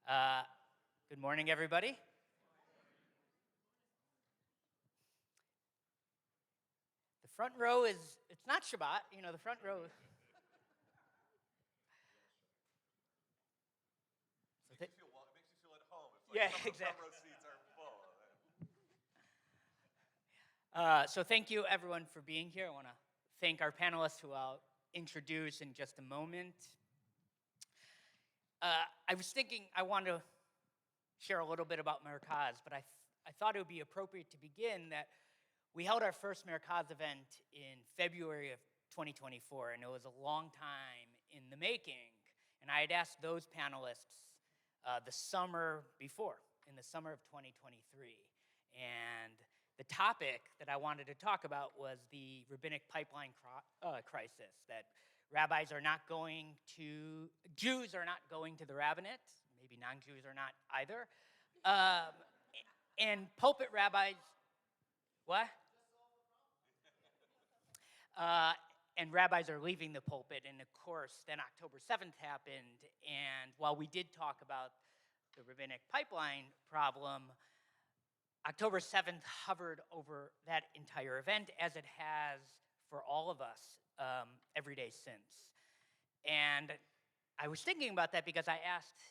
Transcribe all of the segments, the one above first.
Uh, Good morning, everybody. The front row it's not Shabbat, the front row. It makes you feel at home. It's Yeah, some of the exactly. front row seats are full. So thank you, everyone, for being here. I want to thank our panelists who I'll introduce in just a moment. I was thinking I want to share a little bit about Merkaz, but I thought it would be appropriate to begin that we held our first Merkaz event in February of 2024, and it was a long time in the making. And I had asked those panelists the summer before, in the summer of 2023. And the topic that I wanted to talk about was the rabbinic pipeline crisis, that Jews are not going to the rabbinate, maybe non-Jews are not either. And pulpit rabbis, what? And rabbis are leaving the pulpit, and of course, then October 7th happened, and while we did talk about the rabbinic pipeline problem, October 7th hovered over that entire event, as it has for all of us every day since. And I was thinking about that because I asked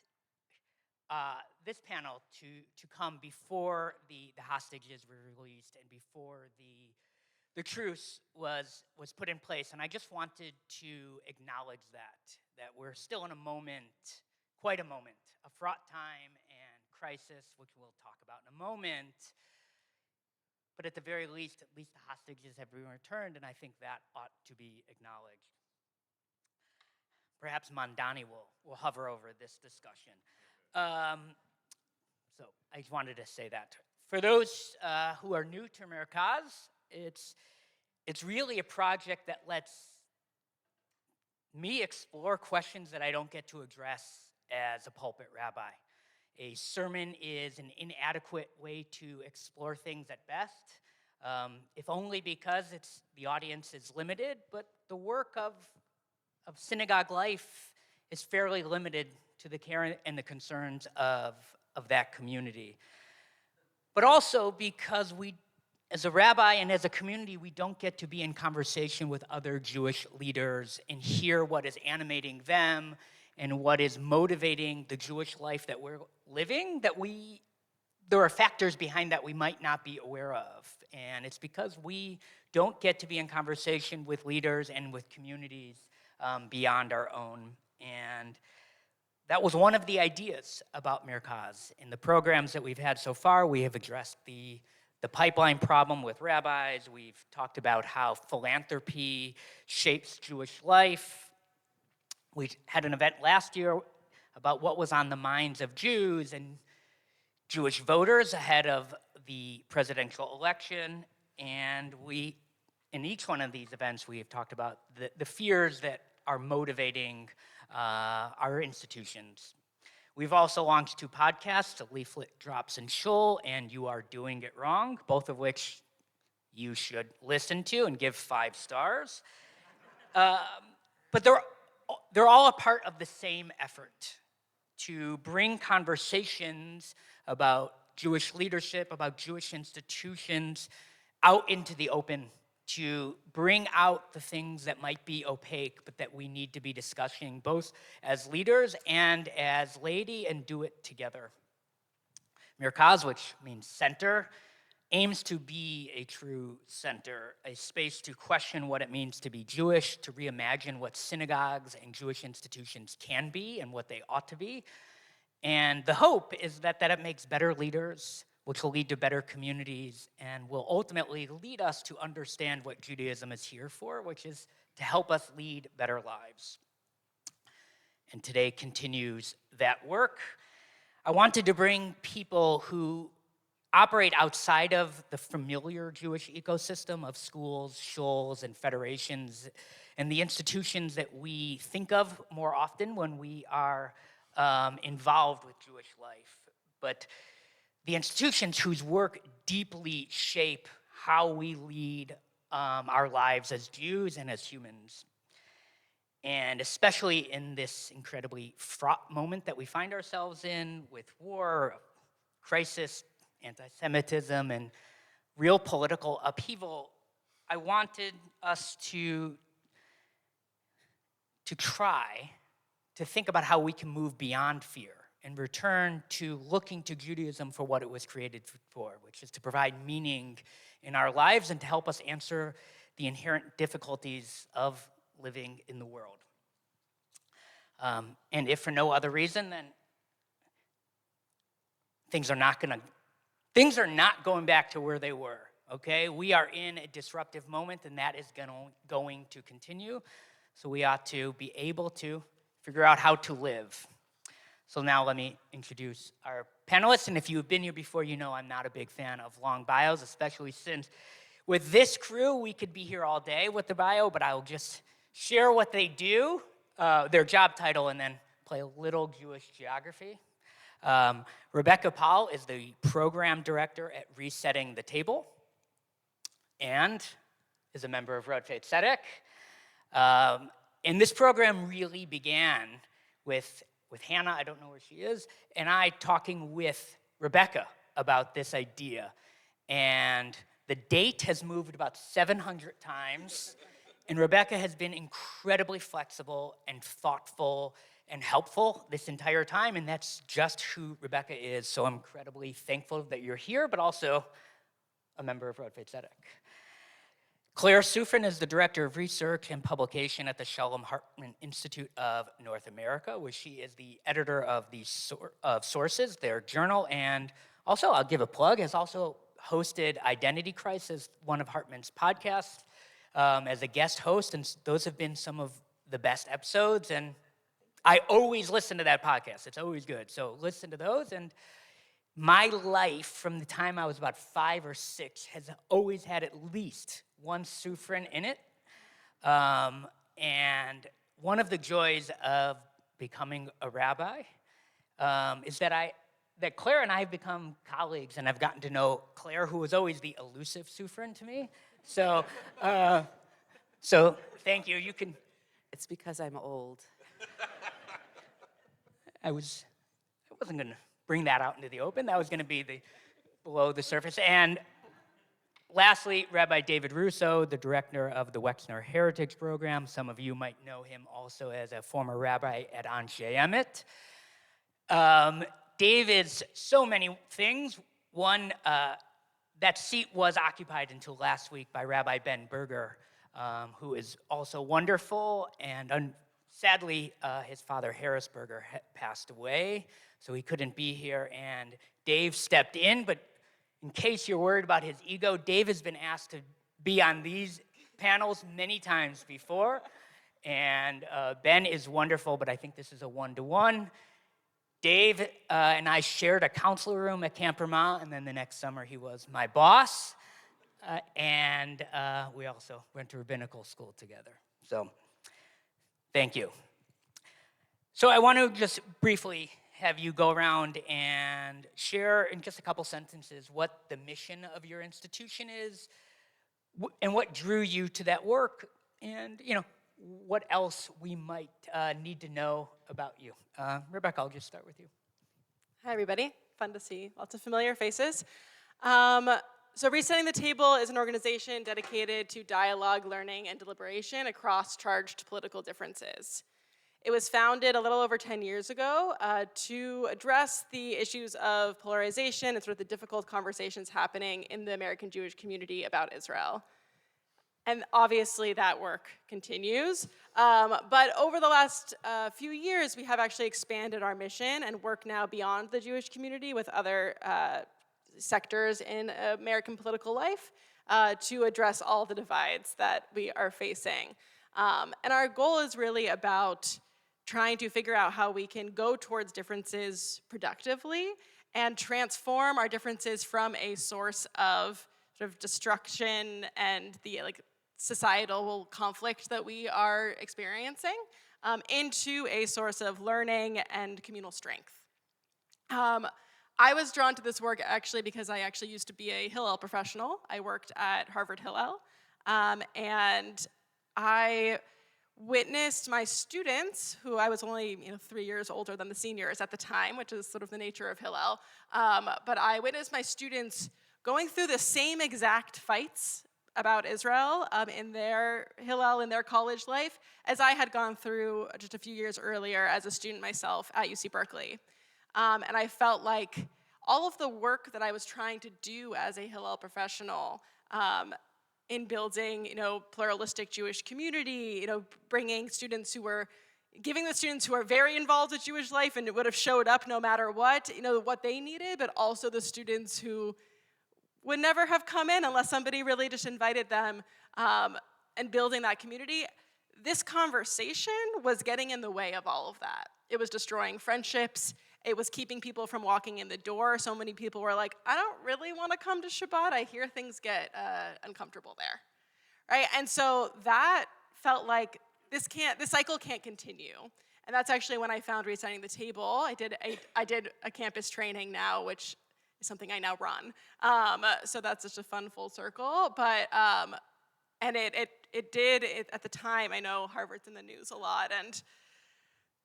this panel to come before the hostages were released and before the truce was put in place, and I just wanted to acknowledge that we're still in a moment, quite a moment, a fraught time and crisis, which we'll talk about in a moment. But at the very least, the hostages have been returned, and I think that ought to be acknowledged. Perhaps Mandani will hover over this discussion. So I just wanted to say that. For those who are new to Merkaz, it's really a project that lets me explore questions that I don't get to address as a pulpit rabbi. A sermon is an inadequate way to explore things at best, if only because the audience is limited, but the work of synagogue life is fairly limited to the care and the concerns of that community. But also because as a rabbi and as a community, we don't get to be in conversation with other Jewish leaders and hear what is animating them and what is motivating the Jewish life that we're living, there are factors behind that we might not be aware of. And it's because we don't get to be in conversation with leaders and with communities beyond our own. And that was one of the ideas about Merkaz. In the programs that we've had so far, we have addressed the pipeline problem with rabbis. We've talked about how philanthropy shapes Jewish life. We had an event last year about what was on the minds of Jews and Jewish voters ahead of the presidential election. And in each one of these events, we have talked about the fears that are motivating our institutions. We've also launched 2 podcasts, Leaflet Drops and Shul, and You Are Doing It Wrong, both of which you should listen to and give 5 stars. But they're all a part of the same effort to bring conversations about Jewish leadership, about Jewish institutions out into the open, to bring out the things that might be opaque, but that we need to be discussing both as leaders and as laity, and do it together. Merkaz, which means center, aims to be a true center, a space to question what it means to be Jewish, to reimagine what synagogues and Jewish institutions can be and what they ought to be. And the hope is that it makes better leaders, which will lead to better communities and will ultimately lead us to understand what Judaism is here for, which is to help us lead better lives. And today continues that work. I wanted to bring people who operate outside of the familiar Jewish ecosystem of schools, shuls, and federations, and the institutions that we think of more often when we are involved with Jewish life. But the institutions whose work deeply shape how we lead our lives as Jews and as humans. And especially in this incredibly fraught moment that we find ourselves in with war, crisis, anti-Semitism, and real political upheaval, I wanted us to try to think about how we can move beyond fear and return to looking to Judaism for what it was created for, which is to provide meaning in our lives and to help us answer the inherent difficulties of living in the world. And if for no other reason, then things are not going back to where they were, okay? We are in a disruptive moment, and that is going to continue. So we ought to be able to figure out how to live. So now let me introduce our panelists. And if you've been here before, you know I'm not a big fan of long bios, especially since with this crew, we could be here all day with the bio, but I'll just share what they do, their job title, and then play a little Jewish geography. Rebecca Powell is the program director at Resetting the Table and is a member of Road Faith Tzedek. And this program really began with Hannah, I don't know where she is, and I talking with Rebecca about this idea. And the date has moved about 700 times, and Rebecca has been incredibly flexible and thoughtful and helpful this entire time, and that's just who Rebecca is. So I'm incredibly thankful that you're here, but also a member of Road Faith Tzedek. Claire Sufrin is the Director of Research and Publication at the Shalom Hartman Institute of North America, where she is the editor of Sources, their journal, and also, I'll give a plug, has also hosted Identity Crisis, one of Hartman's podcasts, as a guest host, and those have been some of the best episodes, and I always listen to that podcast. It's always good, so listen to those, and my life from the time I was about 5 or 6 has always had at least one Sufrin in it. And one of the joys of becoming a rabbi is that Claire and I have become colleagues, and I've gotten to know Claire, who was always the elusive Sufrin to me. So thank you. You can. It's because I'm old. I wasn't going to bring that out into the open. That was going to be below the surface. And lastly, Rabbi David Russo, the director of the Wexner Heritage Program. Some of you might know him also as a former rabbi at Anshe Emet. David's so many things. One, that seat was occupied until last week by Rabbi Ben Berger, who is also wonderful. And sadly, his father, Harris Berger, passed away, so he couldn't be here. And Dave stepped in, but in case you're worried about his ego, Dave has been asked to be on these panels many times before. And Ben is wonderful, but I think this is a one-to-one. Dave and I shared a counselor room at Camp Vermont, and then the next summer he was my boss. And we also went to rabbinical school together. So thank you. So I want to just briefly have you go around and share in just a couple sentences what the mission of your institution is and what drew you to that work, and what else we might need to know about you. Rebecca, I'll just start with you. Hi, everybody. Fun to see lots of familiar faces. So Resetting the Table is an organization dedicated to dialogue, learning, and deliberation across charged political differences. It was founded a little over 10 years ago to address the issues of polarization and sort of the difficult conversations happening in the American Jewish community about Israel. And obviously that work continues. But over the last few years, we have actually expanded our mission and work now beyond the Jewish community with other sectors in American political life to address all the divides that we are facing. And our goal is really about trying to figure out how we can go towards differences productively and transform our differences from a source of sort of destruction and the societal conflict that we are experiencing into a source of learning and communal strength. I was drawn to this work actually because I actually used to be a Hillel professional. I worked at Harvard Hillel, and I witnessed my students, who I was only 3 years older than the seniors at the time, which is sort of the nature of Hillel, but I witnessed my students going through the same exact fights about Israel in their Hillel, in their college life, as I had gone through just a few years earlier as a student myself at UC Berkeley. And I felt like all of the work that I was trying to do as a Hillel professional in building, pluralistic Jewish community, bringing students who were, giving the students who are very involved with Jewish life and would have showed up no matter what, what they needed, but also the students who would never have come in unless somebody really just invited them, and building that community. This conversation was getting in the way of all of that. It was destroying friendships. It was keeping people from walking in the door. So many people were like, I don't really want to come to Shabbat. I hear things get uncomfortable there, right? And so that felt like this cycle can't continue. And that's actually when I found Resetting the Table. I did a campus training now, which is something I now run. So that's just a fun full circle. But and it did at the time. I know Harvard's in the news a lot, and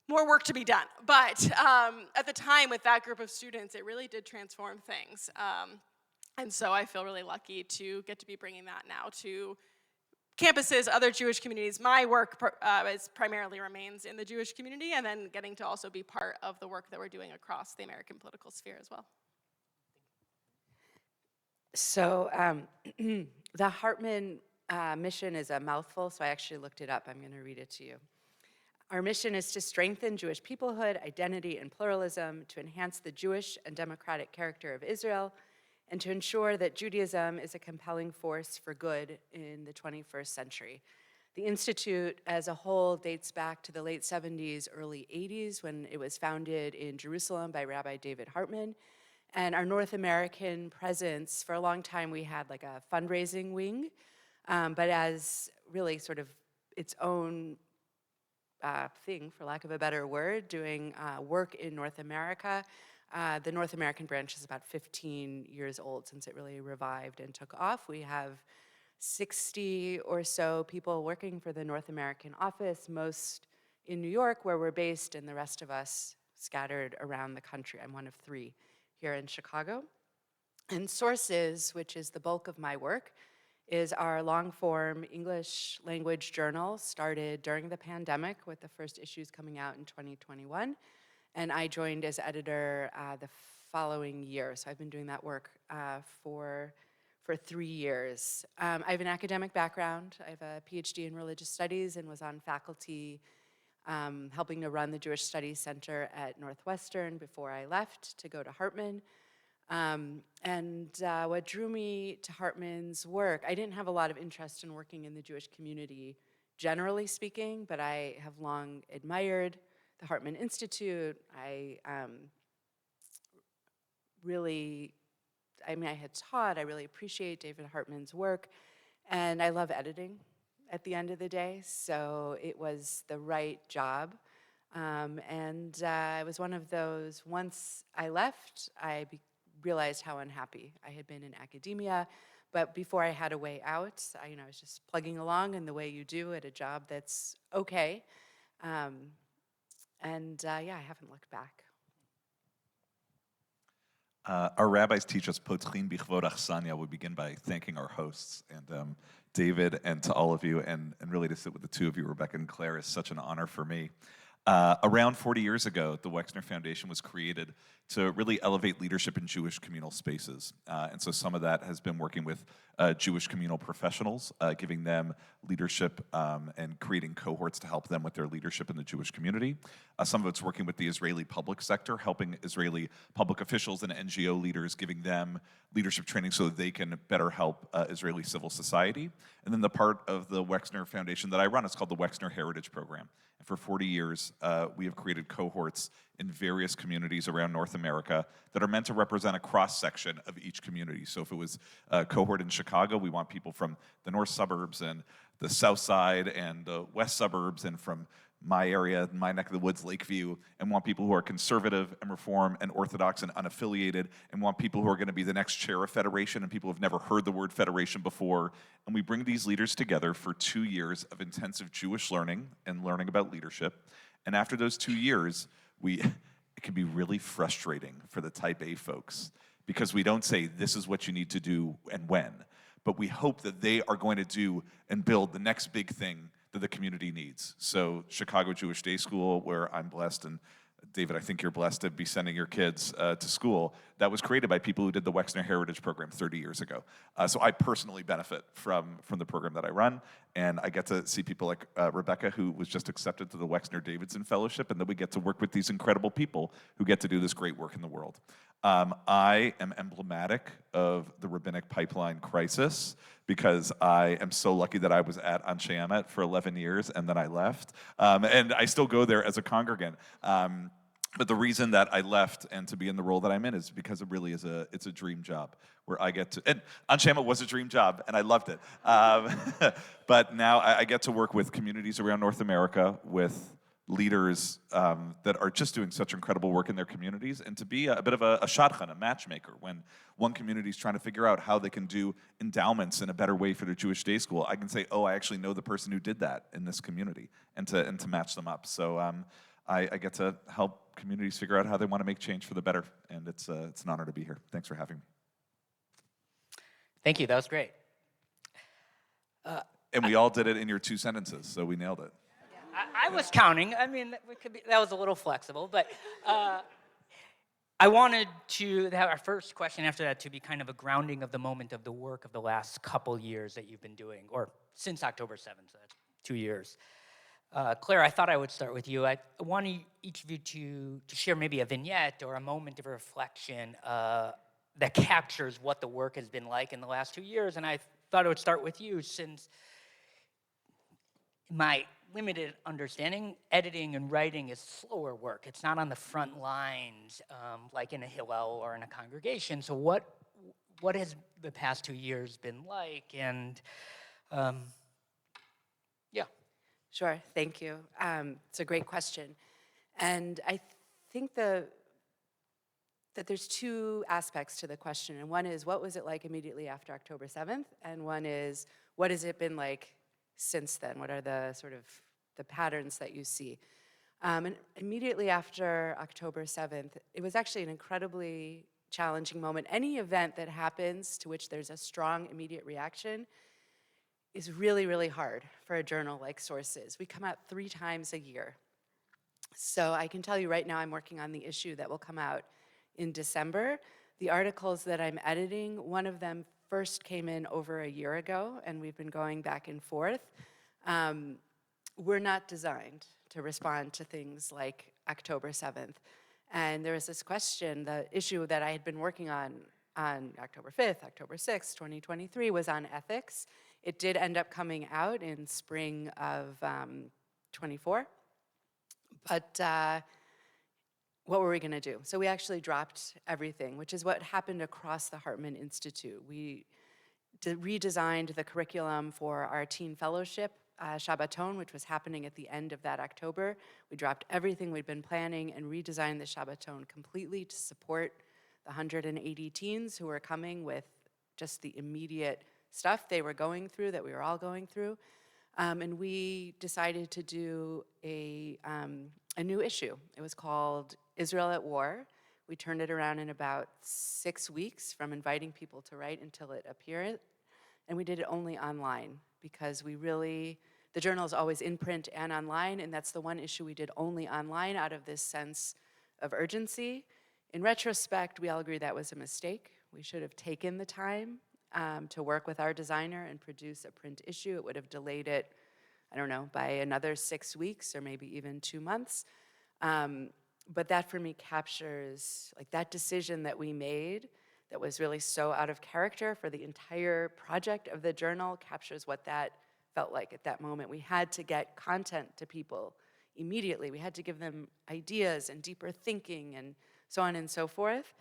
more work to be done. But at the time, with that group of students, it really did transform things. And so I feel really lucky to get to be bringing that now to campuses, other Jewish communities. My work primarily remains in the Jewish community, and then getting to also be part of the work that we're doing across the American political sphere as well. So the Hartman mission is a mouthful, so I actually looked it up. I'm going to read it to you. Our mission is to strengthen Jewish peoplehood, identity, and pluralism, to enhance the Jewish and democratic character of Israel, and to ensure that Judaism is a compelling force for good in the 21st century. The Institute as a whole dates back to the late 70s, early 80s, when it was founded in Jerusalem by Rabbi David Hartman. And our North American presence, for a long time we had like a fundraising wing, but as really sort of its own thing, for lack of a better word, doing work in North America. The North American branch is about 15 years old since it really revived and took off. We have 60 or so people working for the North American office, most in New York where we're based, and the rest of us scattered around the country. I'm one of 3 here in Chicago. And Sources, which is the bulk of my work, is our long-form English language journal, started during the pandemic with the first issues coming out in 2021. And I joined as editor the following year. So I've been doing that work for 3 years. I have an academic background. I have a PhD in religious studies and was on faculty helping to run the Jewish Studies Center at Northwestern before I left to go to Hartman. What drew me to Hartman's work, I didn't have a lot of interest in working in the Jewish community, generally speaking, but I have long admired the Hartman Institute. I had taught, I really appreciate David Hartman's work, and I love editing at the end of the day, so it was the right job. It was one of those, once I left, I realized how unhappy I had been in academia, but before I had a way out, I was just plugging along in the way you do at a job that's okay. I haven't looked back. Our rabbis teach us potchin bichvod achsanya. We begin by thanking our hosts, and David, and to all of you, and really to sit with the two of you, Rebecca and Claire, is such an honor for me. Around 40 years ago, the Wexner Foundation was created to really elevate leadership in Jewish communal spaces. And so some of that has been working with Jewish communal professionals, giving them leadership and creating cohorts to help them with their leadership in the Jewish community. Some of it's working with the Israeli public sector, helping Israeli public officials and NGO leaders, giving them leadership training so that they can better help Israeli civil society. And then the part of the Wexner Foundation that I run is called the Wexner Heritage Program. And for 40 years, we have created cohorts in various communities around North America that are meant to represent a cross-section of each community. So if it was a cohort in Chicago, we want people from the north suburbs and the south side and the west suburbs, and from my area, my neck of the woods, Lakeview, and want people who are conservative and reform and orthodox and unaffiliated, and want people who are going to be the next chair of federation and people who have never heard the word federation before. And we bring these leaders together for 2 years of intensive Jewish learning and learning about leadership. And after those 2 years, it can be really frustrating for the type A folks, because we don't say this is what you need to do and when, but we hope that they are going to do and build the next big thing that the community needs. So Chicago Jewish Day School, where I'm blessed, and David, I think you're blessed to be sending your kids to school, that was created by people who did the Wexner Heritage Program 30 years ago. So I personally benefit from the program that I run, and I get to see people like Rebecca, who was just accepted to the Wexner Davidson Fellowship, and then we get to work with these incredible people who get to do this great work in the world. I am emblematic of the rabbinic pipeline crisis, because I am so lucky that I was at Anshe Emet for 11 years and then I left. And I still go there as a congregant. But the reason that I left and to be in the role that I'm in is because it really is it's a dream job where I get to, and Anshe Emet was a dream job and I loved it. But now I get to work with communities around North America, with leaders that are just doing such incredible work in their communities, and to be a bit of a shadchan, a matchmaker. When one community is trying to figure out how they can do endowments in a better way for their Jewish day school, I can say, oh, I actually know the person who did that in this community, and to match them up. So I get to help communities figure out how they want to make change for the better, and it's an honor to be here. Thanks for having me. Thank you. That was great. And we all did it in your 2 sentences, so we nailed it. I was counting. I mean, that was a little flexible, but I wanted to have our first question after that to be kind of a grounding of the moment of the work of the last couple years that you've been doing, or since October 7th, so that's 2 years. Claire, I thought I would start with you. I wanted each of you to share maybe a vignette or a moment of reflection that captures what the work has been like in the last 2 years, and I thought I would start with you, since my limited understanding, editing and writing is slower work. It's not on the front lines like in a Hillel or in a congregation. So what has the past 2 years been like? And yeah. Sure, thank you. It's a great question. And I think that there's 2 aspects to the question. And one is, what was it like immediately after October 7th? And one is, what has it been like since then? What are the sort of the patterns that you see? And immediately after October 7th, it was actually an incredibly challenging moment. Any event that happens to which there's a strong immediate reaction is really, really hard for a journal like Sources. We come out 3 times a year. So I can tell you right now, I'm working on the issue that will come out in December. The articles that I'm editing, one of them first came in over a year ago, and we've been going back and forth. We're not designed to respond to things like October 7th. And there was this question, the issue that I had been working on October 5th, October 6th, 2023, was on ethics. It did end up coming out in spring of 24. But what were we going to do? So we actually dropped everything, which is what happened across the Hartman Institute. We redesigned the curriculum for our teen fellowship, Shabbaton, which was happening at the end of that October. We dropped everything we'd been planning and redesigned the Shabbaton completely to support the 180 teens who were coming with just the immediate stuff they were going through, that we were all going through. And we decided to do a new issue. It was called Israel at War. We turned it around in about 6 weeks, from inviting people to write until it appeared. And we did it only online, because the journal is always in print and online, and that's the one issue we did only online out of this sense of urgency. In retrospect, we all agree that was a mistake. We should have taken the time to work with our designer and produce a print issue. It would have delayed it, I don't know, by another 6 weeks or maybe even 2 months. But that for me captures, like, that decision that we made that was really so out of character for the entire project of the journal captures what that felt like at that moment. We had to get content to people immediately. We had to give them ideas and deeper thinking and so on and so forth.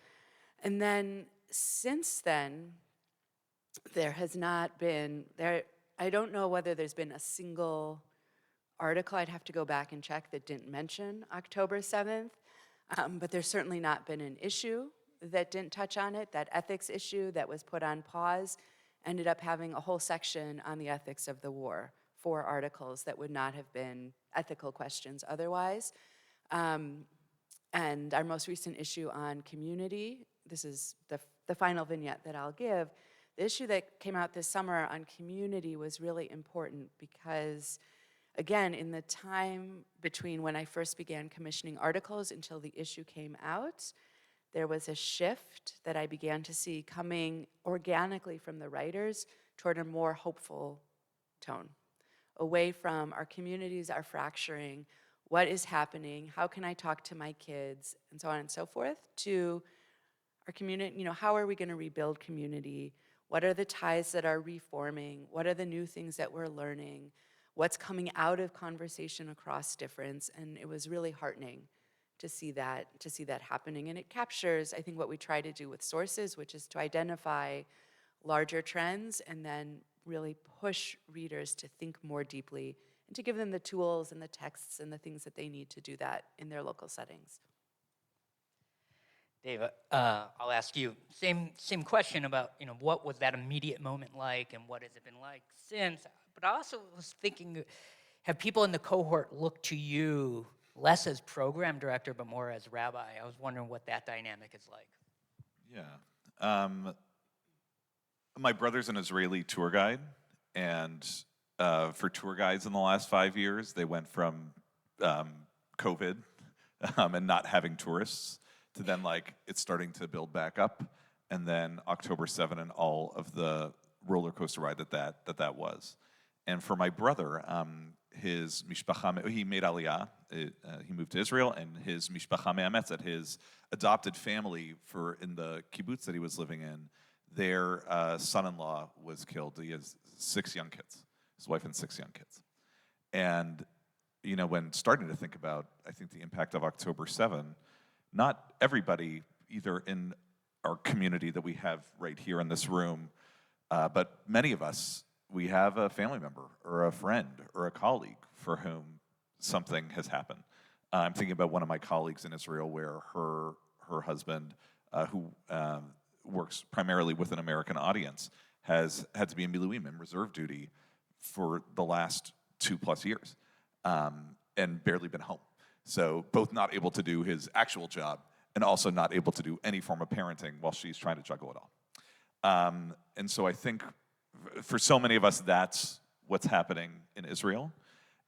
And then since then, there has not been, I don't know whether there's been a single article, I'd have to go back and check, that didn't mention October 7th, but there's certainly not been an issue that didn't touch on it. That ethics issue that was put on pause ended up having a whole section on the ethics of the war, 4 articles that would not have been ethical questions otherwise. And our most recent issue on community, this is the final vignette that I'll give. The issue that came out this summer on community was really important because, again, in the time between when I first began commissioning articles until the issue came out, there was a shift that I began to see coming organically from the writers toward a more hopeful tone, away from our communities are fracturing, what is happening, how can I talk to my kids, and so on and so forth, to our community, how are we going to rebuild community? What are the ties that are reforming? What are the new things that we're learning? What's coming out of conversation across difference? And it was really heartening to see that happening. And it captures, I think, what we try to do with sources, which is to identify larger trends and then really push readers to think more deeply and to give them the tools and the texts and the things that they need to do that in their local settings. Dave, I'll ask you same question about what was that immediate moment like, and what has it been like since? But I also was thinking, have people in the cohort looked to you less as program director, but more as rabbi? I was wondering what that dynamic is like. Yeah. My brother's an Israeli tour guide, and for tour guides in the last 5 years, they went from COVID and not having tourists to then it's starting to build back up, and then October 7 and all of the roller coaster ride that was. And for my brother, his mishpacha, he made aliyah, he moved to Israel, and his mishpacha me'ametz, that his adopted family in the kibbutz that he was living in, their son-in-law was killed. He has 6 young kids, his wife and 6 young kids. And, when starting to think about, I think, the impact of October 7, not everybody, either in our community that we have right here in this room, but many of us, we have a family member or a friend or a colleague for whom something has happened. I'm thinking about one of my colleagues in Israel where her husband, who works primarily with an American audience, has had to be in miluim, in reserve duty, for the last 2+ years, and barely been home. So both not able to do his actual job and also not able to do any form of parenting while she's trying to juggle it all. And so I think for so many of us, that's what's happening in Israel.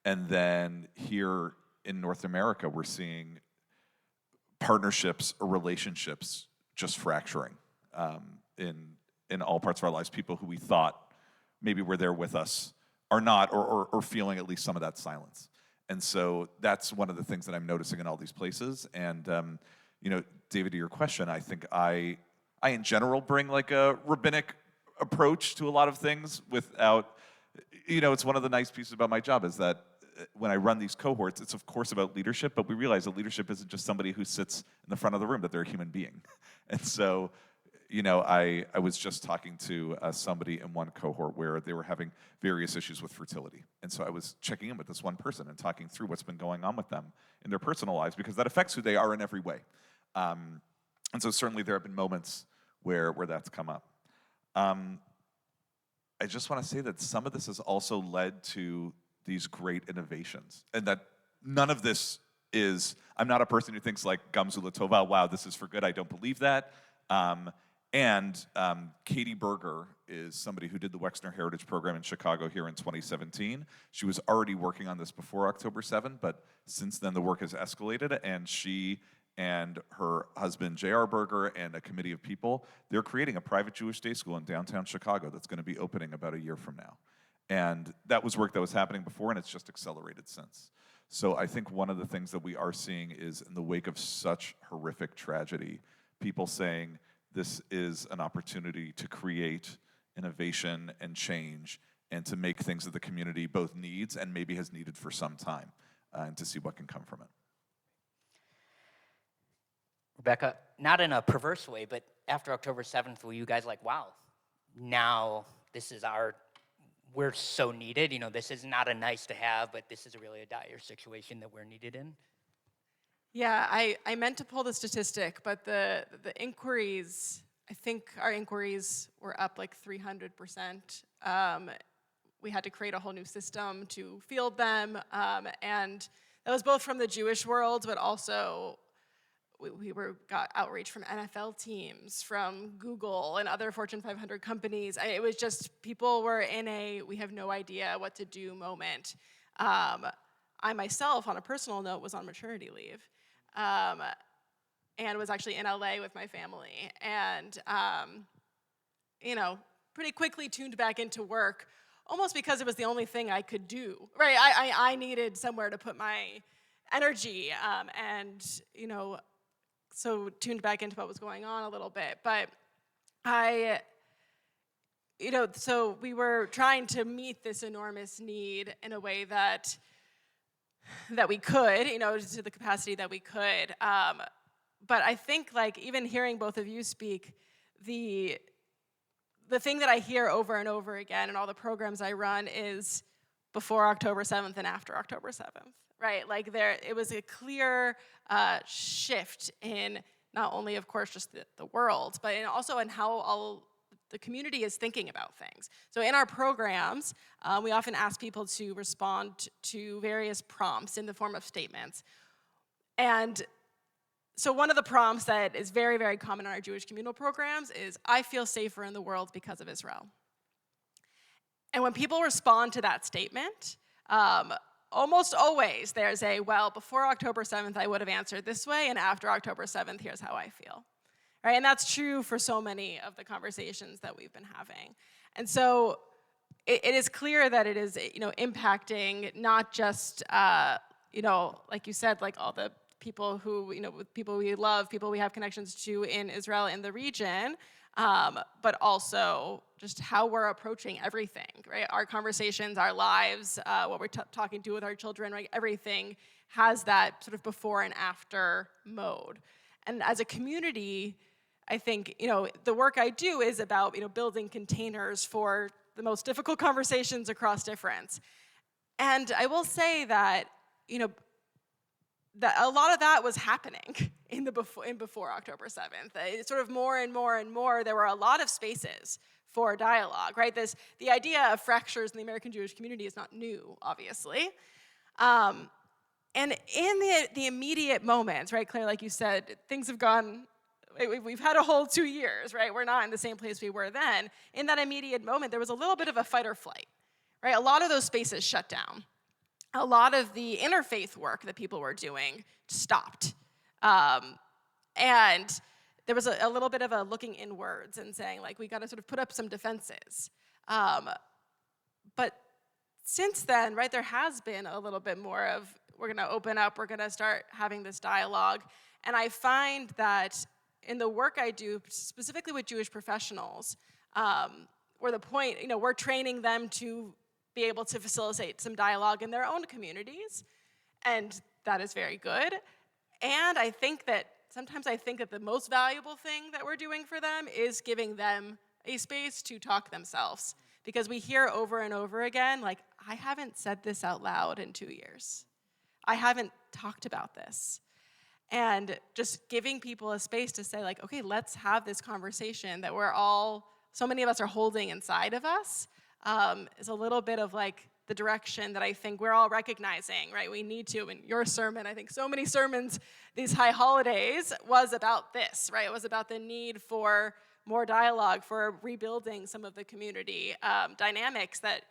And then here in North America, we're seeing partnerships or relationships just fracturing in all parts of our lives. People who we thought maybe were there with us are not, or feeling at least some of that silence. And so that's one of the things that I'm noticing in all these places. And, David, to your question, I think I in general bring a rabbinic approach to a lot of things without, it's one of the nice pieces about my job is that when I run these cohorts, it's of course about leadership, but we realize that leadership isn't just somebody who sits in the front of the room, that they're a human being. And so, I was just talking to somebody in one cohort where they were having various issues with fertility. And so I was checking in with this one person and talking through what's been going on with them in their personal lives, because that affects who they are in every way. And so certainly there have been moments where that's come up. I just want to say that some of this has also led to these great innovations, and that none of this is, I'm not a person who thinks Gamzu Latova, wow, this is for good. I don't believe that. And Katie Berger is somebody who did the Wexner Heritage Program in Chicago here in 2017. She was already working on this before October 7, but since then the work has escalated, and she and her husband, J.R. Berger, and a committee of people, they're creating a private Jewish day school in downtown Chicago that's going to be opening about a year from now. And that was work that was happening before, and it's just accelerated since. So I think one of the things that we are seeing is, in the wake of such horrific tragedy, people saying this is an opportunity to create innovation and change and to make things that the community both needs and maybe has needed for some time, and to see what can come from it. Rebecca, not in a perverse way, but after October 7th, were you guys like, wow, now this is we're so needed. You know, this is not a nice to have, but this is really a dire situation that we're needed in. Yeah, I meant to pull the statistic, but the inquiries, I think our inquiries were up like 300%. We had to create a whole new system to field them, and that was both from the Jewish world, but also we got outreach from NFL teams, from Google and other Fortune 500 companies. It was just, people were in a we have no idea what to do moment. I myself, on a personal note, was on maternity leave, and was actually in LA with my family. And, you know, pretty quickly tuned back into work, almost because it was the only thing I could do, right? I needed somewhere to put my energy, and, you know, so tuned back into what was going on a little bit. But you know, so we were trying to meet this enormous need in a way that we could, you know, to the capacity that we could. But I think, like, even hearing both of you speak, the thing that I hear over and over again in all the programs I run is before October 7th and after October 7th, right? Like, it was a clear shift in not only, of course, just the world, but also in how all the community is thinking about things. So in our programs, we often ask people to respond to various prompts in the form of statements. And so one of the prompts that is very, very common in our Jewish communal programs is, I feel safer in the world because of Israel. And when people respond to that statement, almost always there's a, well, before October 7th, I would have answered this way, and after October 7th, here's how I feel. Right? And that's true for so many of the conversations that we've been having. And so it is clear that it is, you know, impacting not just, you know, like you said, like all the people who, you know, people we love, people we have connections to in Israel, in the region, but also just how we're approaching everything, right? Our conversations, our lives, what we're talking to with our children, right? Everything has that sort of before and after mode. And as a community, I think, you know, the work I do is about, you know, building containers for the most difficult conversations across difference. And I will say that, you know, that a lot of that was happening in before October 7th. It's sort of more and more and more, there were a lot of spaces for dialogue, right? The idea of fractures in the American Jewish community is not new, obviously. And in the immediate moments, right, Claire, like you said, things have gone, we've had a whole 2 years, right? We're not in the same place we were then. In that immediate moment, there was a little bit of a fight or flight, right? A lot of those spaces shut down. A lot of the interfaith work that people were doing stopped. And there was a little bit of a looking inwards and saying, like, we got to sort of put up some defenses. But since then, right, there has been a little bit more of, we're going to open up, we're going to start having this dialogue. And I find that in the work I do, specifically with Jewish professionals, where the point, you know, we're training them to be able to facilitate some dialogue in their own communities, and that is very good. And I think that sometimes the most valuable thing that we're doing for them is giving them a space to talk themselves. Because we hear over and over again, like, I haven't said this out loud in 2 years. I haven't talked about this. And just giving people a space to say, like, okay, let's have this conversation that so many of us are holding inside of us, is a little bit of, like, the direction that I think we're all recognizing, right? We need to. In your sermon, I think so many sermons these high holidays was about this, right? It was about the need for more dialogue, for rebuilding some of the community dynamics that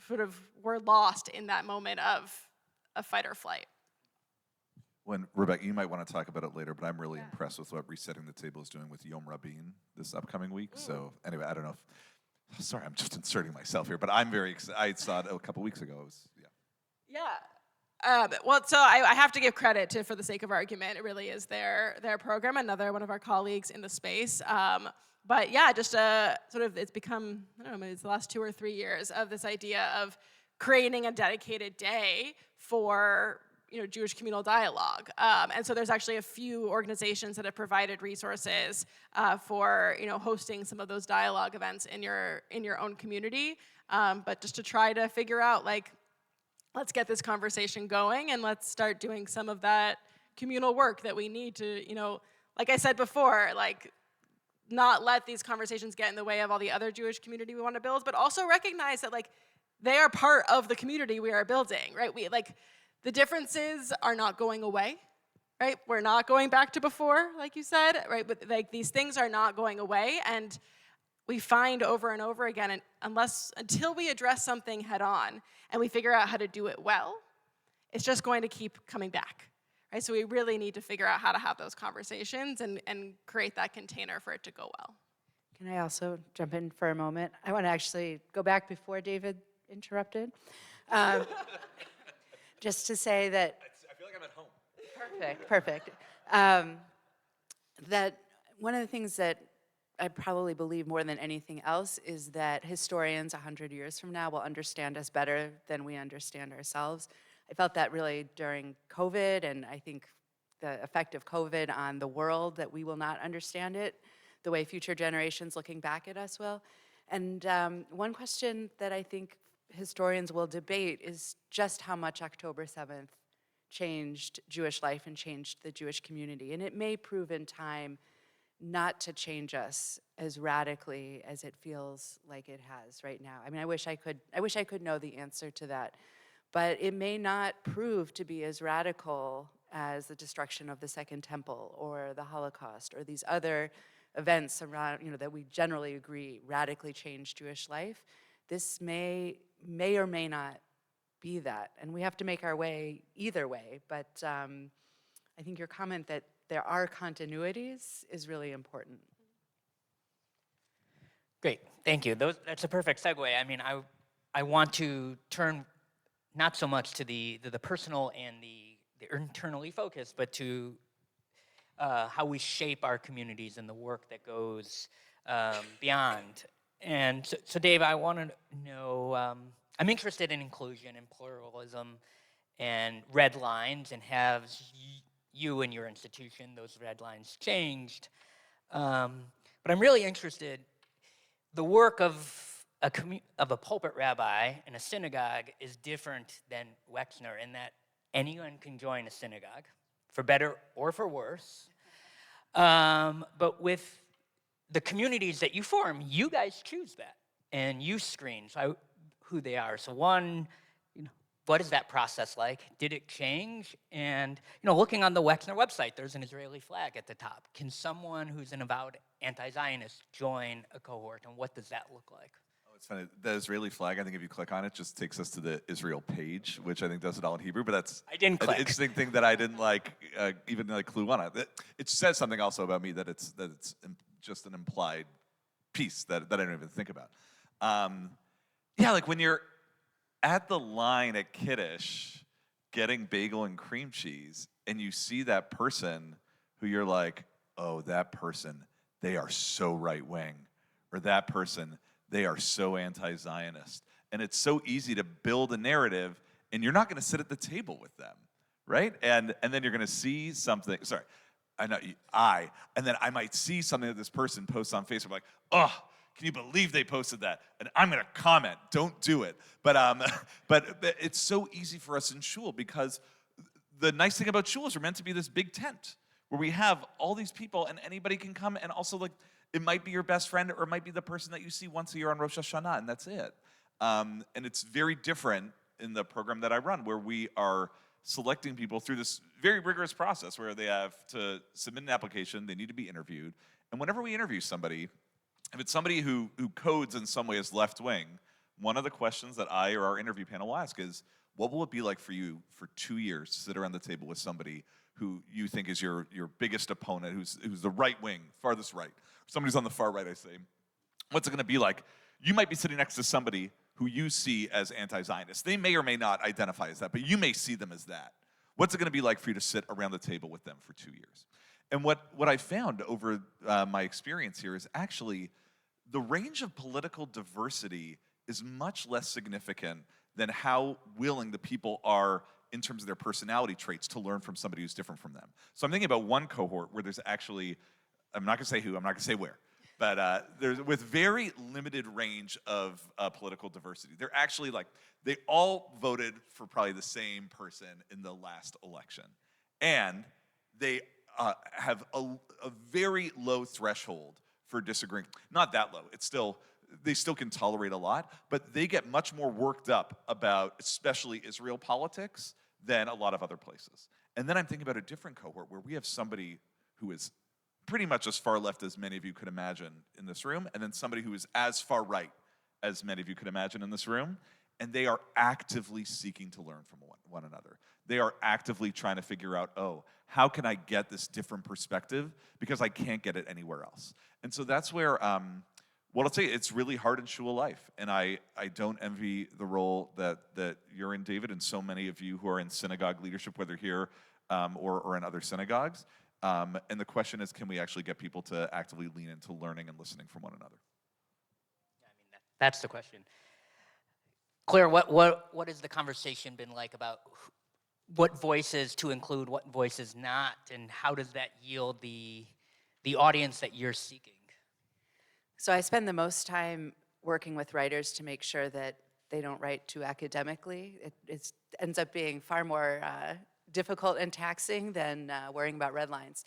sort of were lost in that moment of fight or flight. When, Rebecca, you might want to talk about it later, but I'm really impressed with what Resetting the Table is doing with Yom Rabin this upcoming week. So anyway, I don't know if, sorry, I'm just inserting myself here, but I'm very excited. I saw it a couple weeks ago. It was, Well, so I have to give credit for the sake of argument. It really is their program, another one of our colleagues in the space. But yeah, just sort of, it's become, I don't know, maybe it's the last 2 or 3 years of this idea of creating a dedicated day for, Jewish communal dialogue. And so there's actually a few organizations that have provided resources for hosting some of those dialogue events in your own community. But just to try to figure out, like, let's get this conversation going and let's start doing some of that communal work that we need to, like I said before, like, not let these conversations get in the way of all the other Jewish community we want to build, but also recognize that, like, they are part of the community we are building, right? The differences are not going away, right? We're not going back to before, like you said, right? But like, these things are not going away, and we find over and over again, and until we address something head on and we figure out how to do it well, it's just going to keep coming back, right? So we really need to figure out how to have those conversations and create that container for it to go well. Can I also jump in for a moment? I want to actually go back before David interrupted. Just to say that... I feel like I'm at home. Perfect. That one of the things that I probably believe more than anything else is that historians 100 years from now will understand us better than we understand ourselves. I felt that really during COVID, and I think the effect of COVID on the world, that we will not understand it the way future generations looking back at us will. And one question that I think historians will debate is just how much October 7th changed Jewish life and changed the Jewish community. And it may prove in time not to change us as radically as it feels like it has right now. I mean, I wish I could know the answer to that, but it may not prove to be as radical as the destruction of the Second Temple or the Holocaust or these other events around, that we generally agree radically changed Jewish life. This may or may not be that, and we have to make our way either way. But I think your comment that there are continuities is really important. Great, thank you. That's a perfect segue. I mean, I want to turn not so much to the personal and the internally focused, but to how we shape our communities and the work that goes beyond. And so Dave, I want to know, I'm interested in inclusion and pluralism and red lines, and have you and your institution, those red lines changed. But I'm really interested, the work of a pulpit rabbi in a synagogue is different than Wexner in that anyone can join a synagogue, for better or for worse. But with the communities that you form, you guys choose that, and you screen who they are. So one, what is that process like? Did it change? And looking on the Wexner website, there's an Israeli flag at the top. Can someone who's an avowed anti-Zionist join a cohort, and what does that look like? Oh, it's funny. The Israeli flag, I think if you click on it, just takes us to the Israel page, which I think does it all in Hebrew, but that's I didn't click. An interesting thing that I didn't even clue on it. It says something also about me that it's just an implied piece that I don't even think about. Like when you're at the line at Kiddush getting bagel and cream cheese, and you see that person who you're like, oh, that person, they are so right-wing, or that person, they are so anti-Zionist. And it's so easy to build a narrative, and you're not going to sit at the table with them, right? And then you're going to see something, and then I might see something that this person posts on Facebook, like, oh, can you believe they posted that? And I'm going to comment. Don't do it. But it's so easy for us in shul, because the nice thing about shul is we're meant to be this big tent where we have all these people and anybody can come, and also, like, it might be your best friend or it might be the person that you see once a year on Rosh Hashanah, and that's it. And it's very different in the program that I run, where we are selecting people through this very rigorous process where they have to submit an application, they need to be interviewed, and whenever we interview somebody, if it's somebody who codes in some way as left-wing, one of the questions that I or our interview panel will ask is, what will it be like for you for 2 years to sit around the table with somebody who you think is your biggest opponent, who's the right wing, farthest right? Somebody's on the far right, I say. What's it going to be like? You might be sitting next to somebody who you see as anti-Zionist. They may or may not identify as that, but you may see them as that. What's it going to be like for you to sit around the table with them for 2 years? And what I found over my experience here is actually the range of political diversity is much less significant than how willing the people are in terms of their personality traits to learn from somebody who's different from them. So I'm thinking about one cohort where there's actually, I'm not gonna say who, I'm not gonna say where, but there's with very limited range of political diversity. They're actually like, they all voted for probably the same person in the last election. And they have a very low threshold for disagreeing. Not that low, it's still, they still can tolerate a lot, but they get much more worked up about especially Israel politics than a lot of other places. And then I'm thinking about a different cohort where we have somebody who is pretty much as far left as many of you could imagine in this room, and then somebody who is as far right as many of you could imagine in this room, and they are actively seeking to learn from one another. They are actively trying to figure out, oh, how can I get this different perspective because I can't get it anywhere else? And so that's where, well, I'll tell you, it's really hard in shul life, and I don't envy the role that you're in, David, and so many of you who are in synagogue leadership, whether here or in other synagogues. And the question is, can we actually get people to actively lean into learning and listening from one another? I mean, that's the question. Claire, what has the conversation been like about what voices to include, what voices not, and how does that yield the audience that you're seeking? So I spend the most time working with writers to make sure that they don't write too academically. It ends up being far more difficult and taxing than worrying about red lines.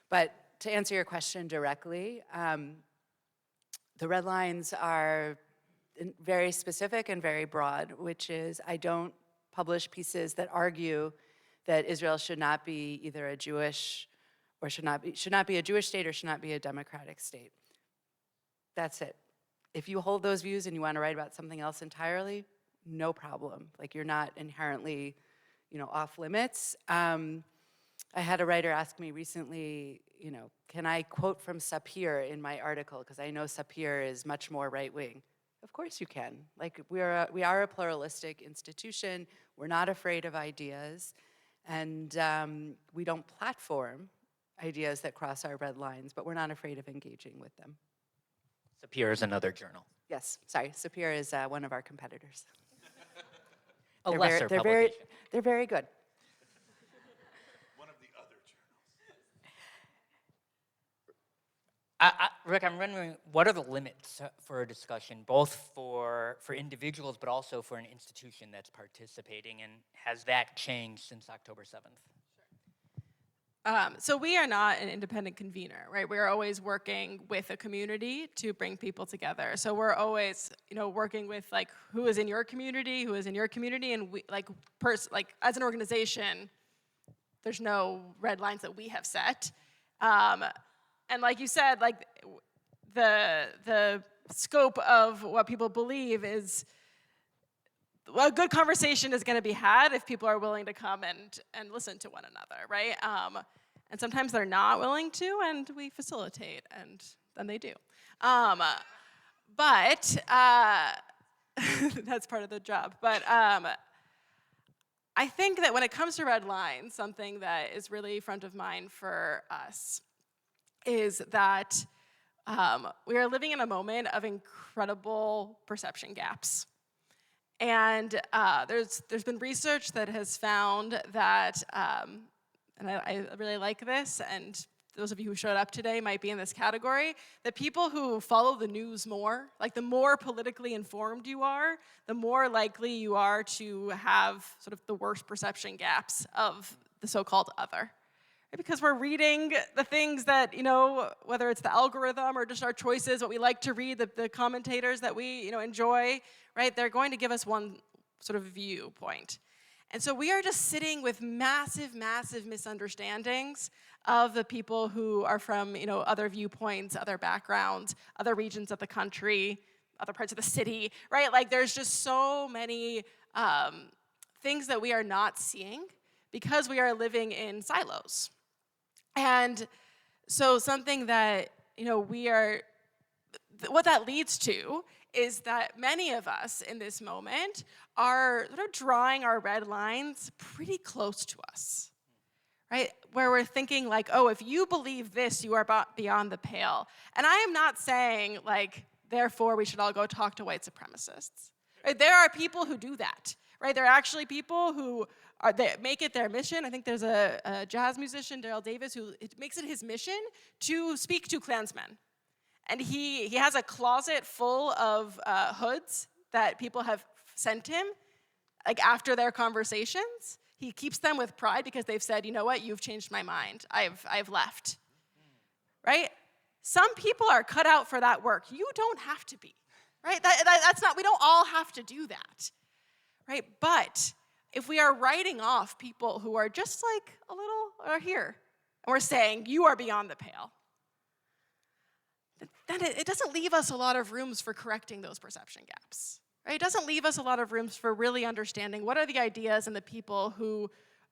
But to answer your question directly, the red lines are very specific and very broad, which is I don't publish pieces that argue that Israel should not be either a Jewish or should not be a Jewish state or should not be a democratic state. That's it. If you hold those views and you want to write about something else entirely, no problem. Like, you're not inherently, off limits. I had a writer ask me recently, can I quote from Sapir in my article? Because I know Sapir is much more right-wing. Of course you can. Like, we are a pluralistic institution. We're not afraid of ideas. And we don't platform ideas that cross our red lines, but we're not afraid of engaging with them. Sapir is another journal. Yes, sorry, Sapir is one of our competitors. A They're lesser publication. They're very good. One of the other journals. Rick, I'm wondering, what are the limits for a discussion, both for individuals, but also for an institution that's participating, and has that changed since October 7th? So we are not an independent convener, right? We're always working with a community to bring people together. So we're always, working with who is in your community, and we as an organization, there's no red lines that we have set. And like you said, the scope of what people believe is, a good conversation is going to be had if people are willing to come and listen to one another, right? And sometimes they're not willing to, and we facilitate, and then they do. But that's part of the job. But I think that when it comes to red lines, something that is really front of mind for us is that we are living in a moment of incredible perception gaps. And there's been research that has found that, and I really like this, and those of you who showed up today might be in this category, that people who follow the news more, the more politically informed you are, the more likely you are to have sort of the worst perception gaps of the so-called other. Because we're reading the things that, whether it's the algorithm or just our choices, what we like to read, the commentators that we, enjoy, right? They're going to give us one sort of viewpoint. And so we are just sitting with massive, massive misunderstandings of the people who are from, other viewpoints, other backgrounds, other regions of the country, other parts of the city, right? There's just so many things that we are not seeing because we are living in silos. And so something that, what that leads to is that many of us in this moment are sort of drawing our red lines pretty close to us, right? Where we're thinking if you believe this, you are beyond the pale. And I am not saying therefore we should all go talk to white supremacists. Right? There are people who do that, right? There are actually people who they make it their mission. I think there's a jazz musician, Daryl Davis, who it makes it his mission to speak to Klansmen. And he has a closet full of hoods that people have sent him, like after their conversations. He keeps them with pride because they've said, you know what, you've changed my mind. I've left. Right? Some people are cut out for that work. You don't have to be. Right? That's not, we don't all have to do that. Right? But if we are writing off people who are just like a little or here, and we're saying, you are beyond the pale, then it doesn't leave us a lot of rooms for correcting those perception gaps. Right? It doesn't leave us a lot of rooms for really understanding what are the ideas and the people who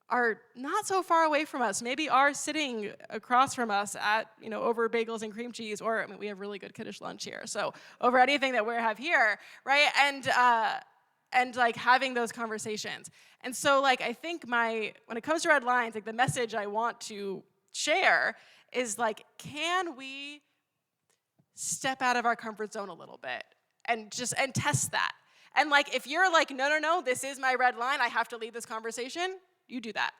are not so far away from us, maybe are sitting across from us at, over bagels and cream cheese, or we have really good Kiddush lunch here, so over anything that we have here, right? And like having those conversations. And so like I think when it comes to red lines, like the message I want to share is like, can we step out of our comfort zone a little bit and test that? And like, if you're like, no, this is my red line, I have to lead this conversation, you do that.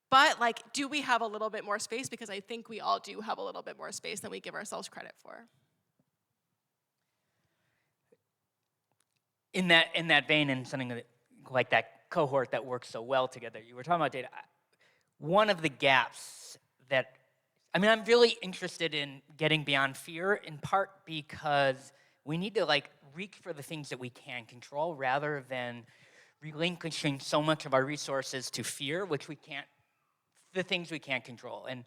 But like, do we have a little bit more space? Because I think we all do have a little bit more space than we give ourselves credit for. In that vein, and something like that cohort that works so well together, you were talking about data. One of the gaps that, I'm really interested in getting beyond fear, in part because we need to like reach for the things that we can control rather than relinquishing so much of our resources to fear, the things we can't control. And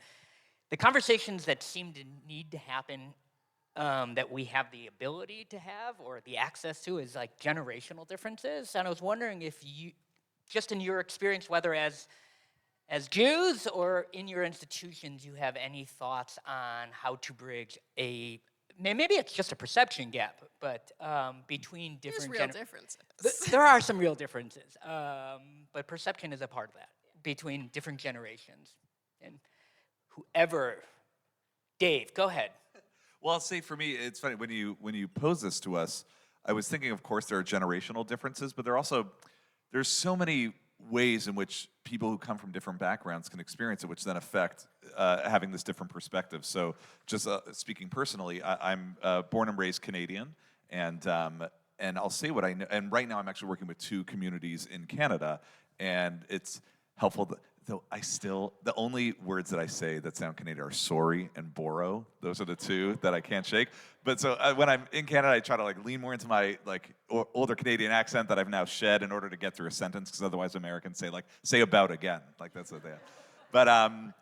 the conversations that seem to need to happen that we have the ability to have or the access to is like generational differences. And I was wondering if you, just in your experience, whether as Jews or in your institutions, you have any thoughts on how to bridge maybe it's just a perception gap, but between different There's real differences. There are some real differences, but perception is a part of that, between different generations. And whoever, Dave, go ahead. Well, I'll say for me, it's funny, when you pose this to us, I was thinking, of course, there are generational differences, but there's so many ways in which people who come from different backgrounds can experience it, which then affect having this different perspective. So just speaking personally, I'm born and raised Canadian, and I'll say what I know, and right now I'm actually working with 2 communities in Canada, and it's helpful, though the only words that I say that sound Canadian are sorry and borrow. Those are the 2 that I can't shake. But so when I'm in Canada, I try to like lean more into my like older Canadian accent that I've now shed in order to get through a sentence, because otherwise Americans say about again. Like that's what they have.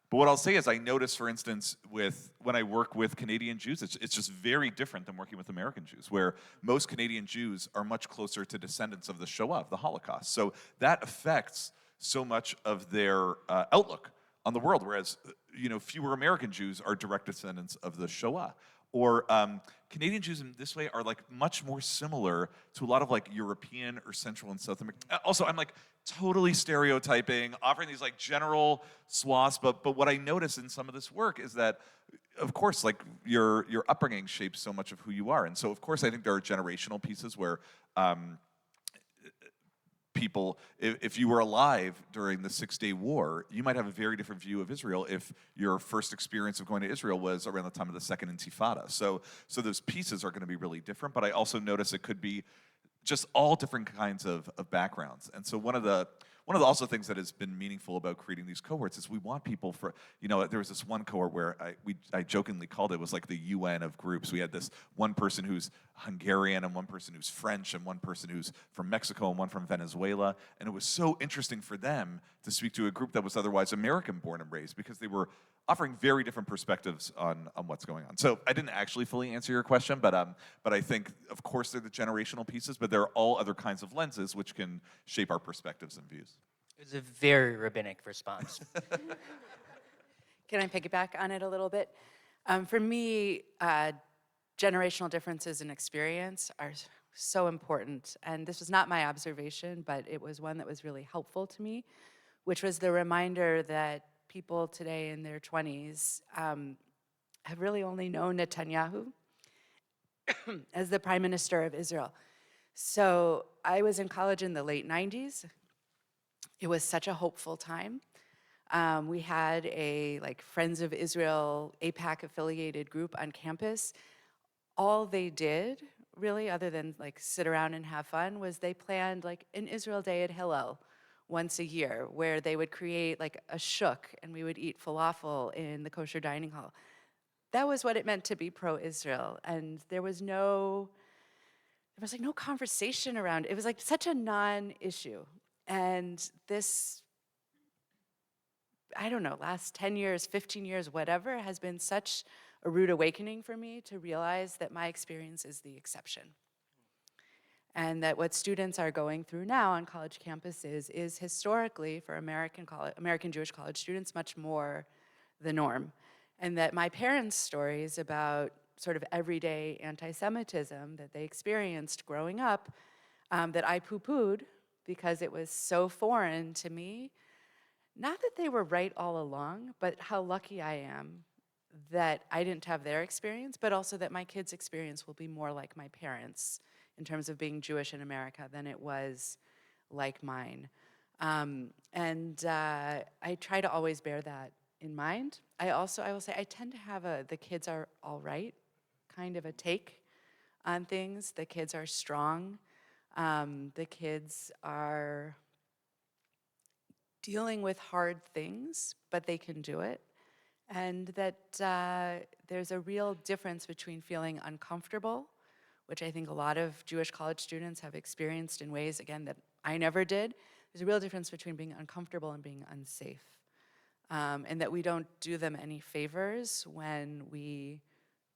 But what I'll say is I notice, for instance, when I work with Canadian Jews, it's just very different than working with American Jews, where most Canadian Jews are much closer to descendants of the Shoah, of the Holocaust. So that affects so much of their outlook on the world, whereas fewer American Jews are direct descendants of the Shoah. Or Canadian Jews in this way are like much more similar to a lot of like European or Central and South American. Also, I'm like totally stereotyping, offering these like general swaths, but what I notice in some of this work is that, of course, like your upbringing shapes so much of who you are. And so, of course, I think there are generational pieces where people, if you were alive during the 6-Day War, you might have a very different view of Israel if your first experience of going to Israel was around the time of the Second Intifada. So those pieces are going to be really different, but I also notice it could be just all different kinds of backgrounds. And so one of the also things that has been meaningful about creating these cohorts is we want people there was this one cohort where I jokingly called it was like the UN of groups. We had this one person who's Hungarian and one person who's French and one person who's from Mexico and one from Venezuela. And it was so interesting for them to speak to a group that was otherwise American born and raised, because they were offering very different perspectives on what's going on. So I didn't actually fully answer your question, but I think, of course, they're the generational pieces, but there are all other kinds of lenses which can shape our perspectives and views. It was a very rabbinic response. Can I piggyback on it a little bit? For me, generational differences in experience are so important. And this was not my observation, but it was one that was really helpful to me, which was the reminder that people today in their 20s have really only known Netanyahu as the Prime Minister of Israel. So I was in college in the late 90s, It was such a hopeful time. We had a Friends of Israel APAC affiliated group on campus. All they did, really, other than sit around and have fun, was they planned an Israel Day at Hillel once a year, where they would create a shuk, and we would eat falafel in the kosher dining hall. That was what it meant to be pro-Israel, and there was no conversation around it. It was such a non-issue, and this, I don't know, last 10 years, 15 years, whatever, has been such a rude awakening for me to realize that my experience is the exception. And that what students are going through now on college campuses is historically, for American Jewish college students, much more the norm. And that my parents' stories about sort of everyday anti-Semitism that they experienced growing up, that I poo-pooed because it was so foreign to me, not that they were right all along, but how lucky I am that I didn't have their experience, but also that my kids' experience will be more like my parents' in terms of being Jewish in America than it was like mine. I try to always bear that in mind. I will say, I tend to have the kids are all right kind of a take on things. The kids are strong. The kids are dealing with hard things, but they can do it. And that there's a real difference between feeling uncomfortable, which I think a lot of Jewish college students have experienced in ways, again, that I never did. There's a real difference between being uncomfortable and being unsafe. And that we don't do them any favors when we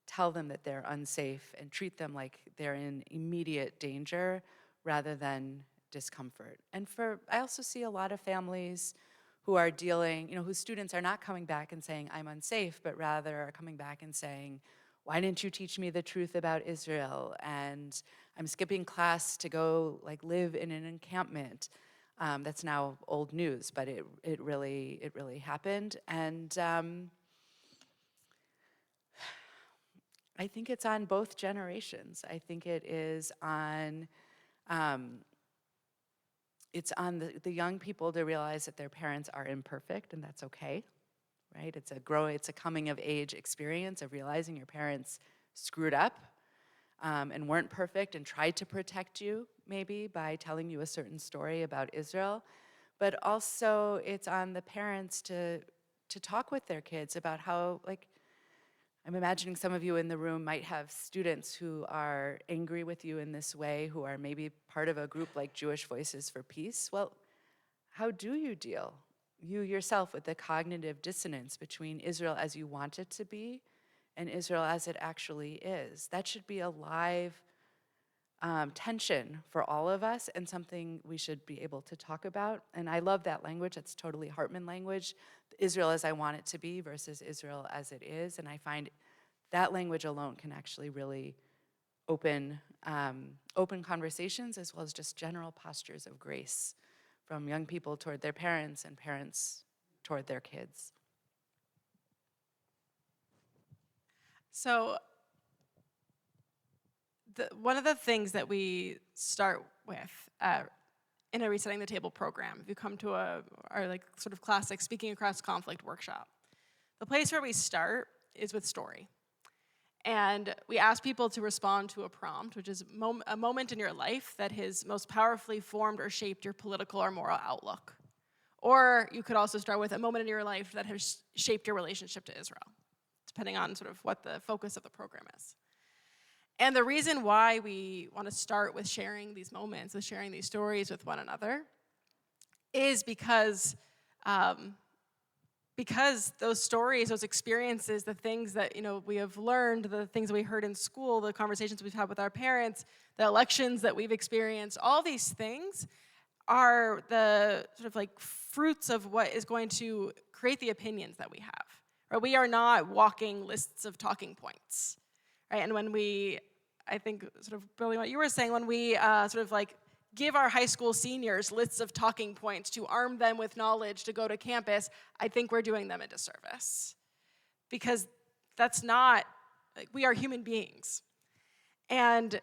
tell them that they're unsafe and treat them like they're in immediate danger rather than discomfort. And I also see a lot of families who are dealing, whose students are not coming back and saying, I'm unsafe, but rather are coming back and saying, why didn't you teach me the truth about Israel? And I'm skipping class to go live in an encampment. That's now old news, but it really happened. And I think it's on both generations. I think it is on the young people to realize that their parents are imperfect, and that's okay. Right? It's a coming of age experience of realizing your parents screwed up and weren't perfect and tried to protect you maybe by telling you a certain story about Israel. But also it's on the parents to talk with their kids about how, I'm imagining some of you in the room might have students who are angry with you in this way, who are maybe part of a group like Jewish Voices for Peace. Well, how do you deal you yourself with the cognitive dissonance between Israel as you want it to be and Israel as it actually is? That should be a live tension for all of us and something we should be able to talk about. And I love that language. It's totally Hartman language, Israel as I want it to be versus Israel as it is. And I find that language alone can actually really open conversations as well as just general postures of grace from young people toward their parents and parents toward their kids. So one of the things that we start with in a Resetting the Table program, if you come to our sort of classic Speaking Across Conflict workshop, the place where we start is with story. And we ask people to respond to a prompt, which is a moment in your life that has most powerfully formed or shaped your political or moral outlook. Or you could also start with a moment in your life that has shaped your relationship to Israel, depending on sort of what the focus of the program is. And the reason why we want to start with sharing these moments, with sharing these stories with one another, is because those stories, those experiences, the things that we have learned, the things that we heard in school, the conversations we've had with our parents, the elections that we've experienced, all these things are the sort of fruits of what is going to create the opinions that we have. Right? We are not walking lists of talking points. Right? And when I think sort of building what you were saying, when we give our high school seniors lists of talking points to arm them with knowledge to go to campus, I think we're doing them a disservice. Because that's not, we are human beings. And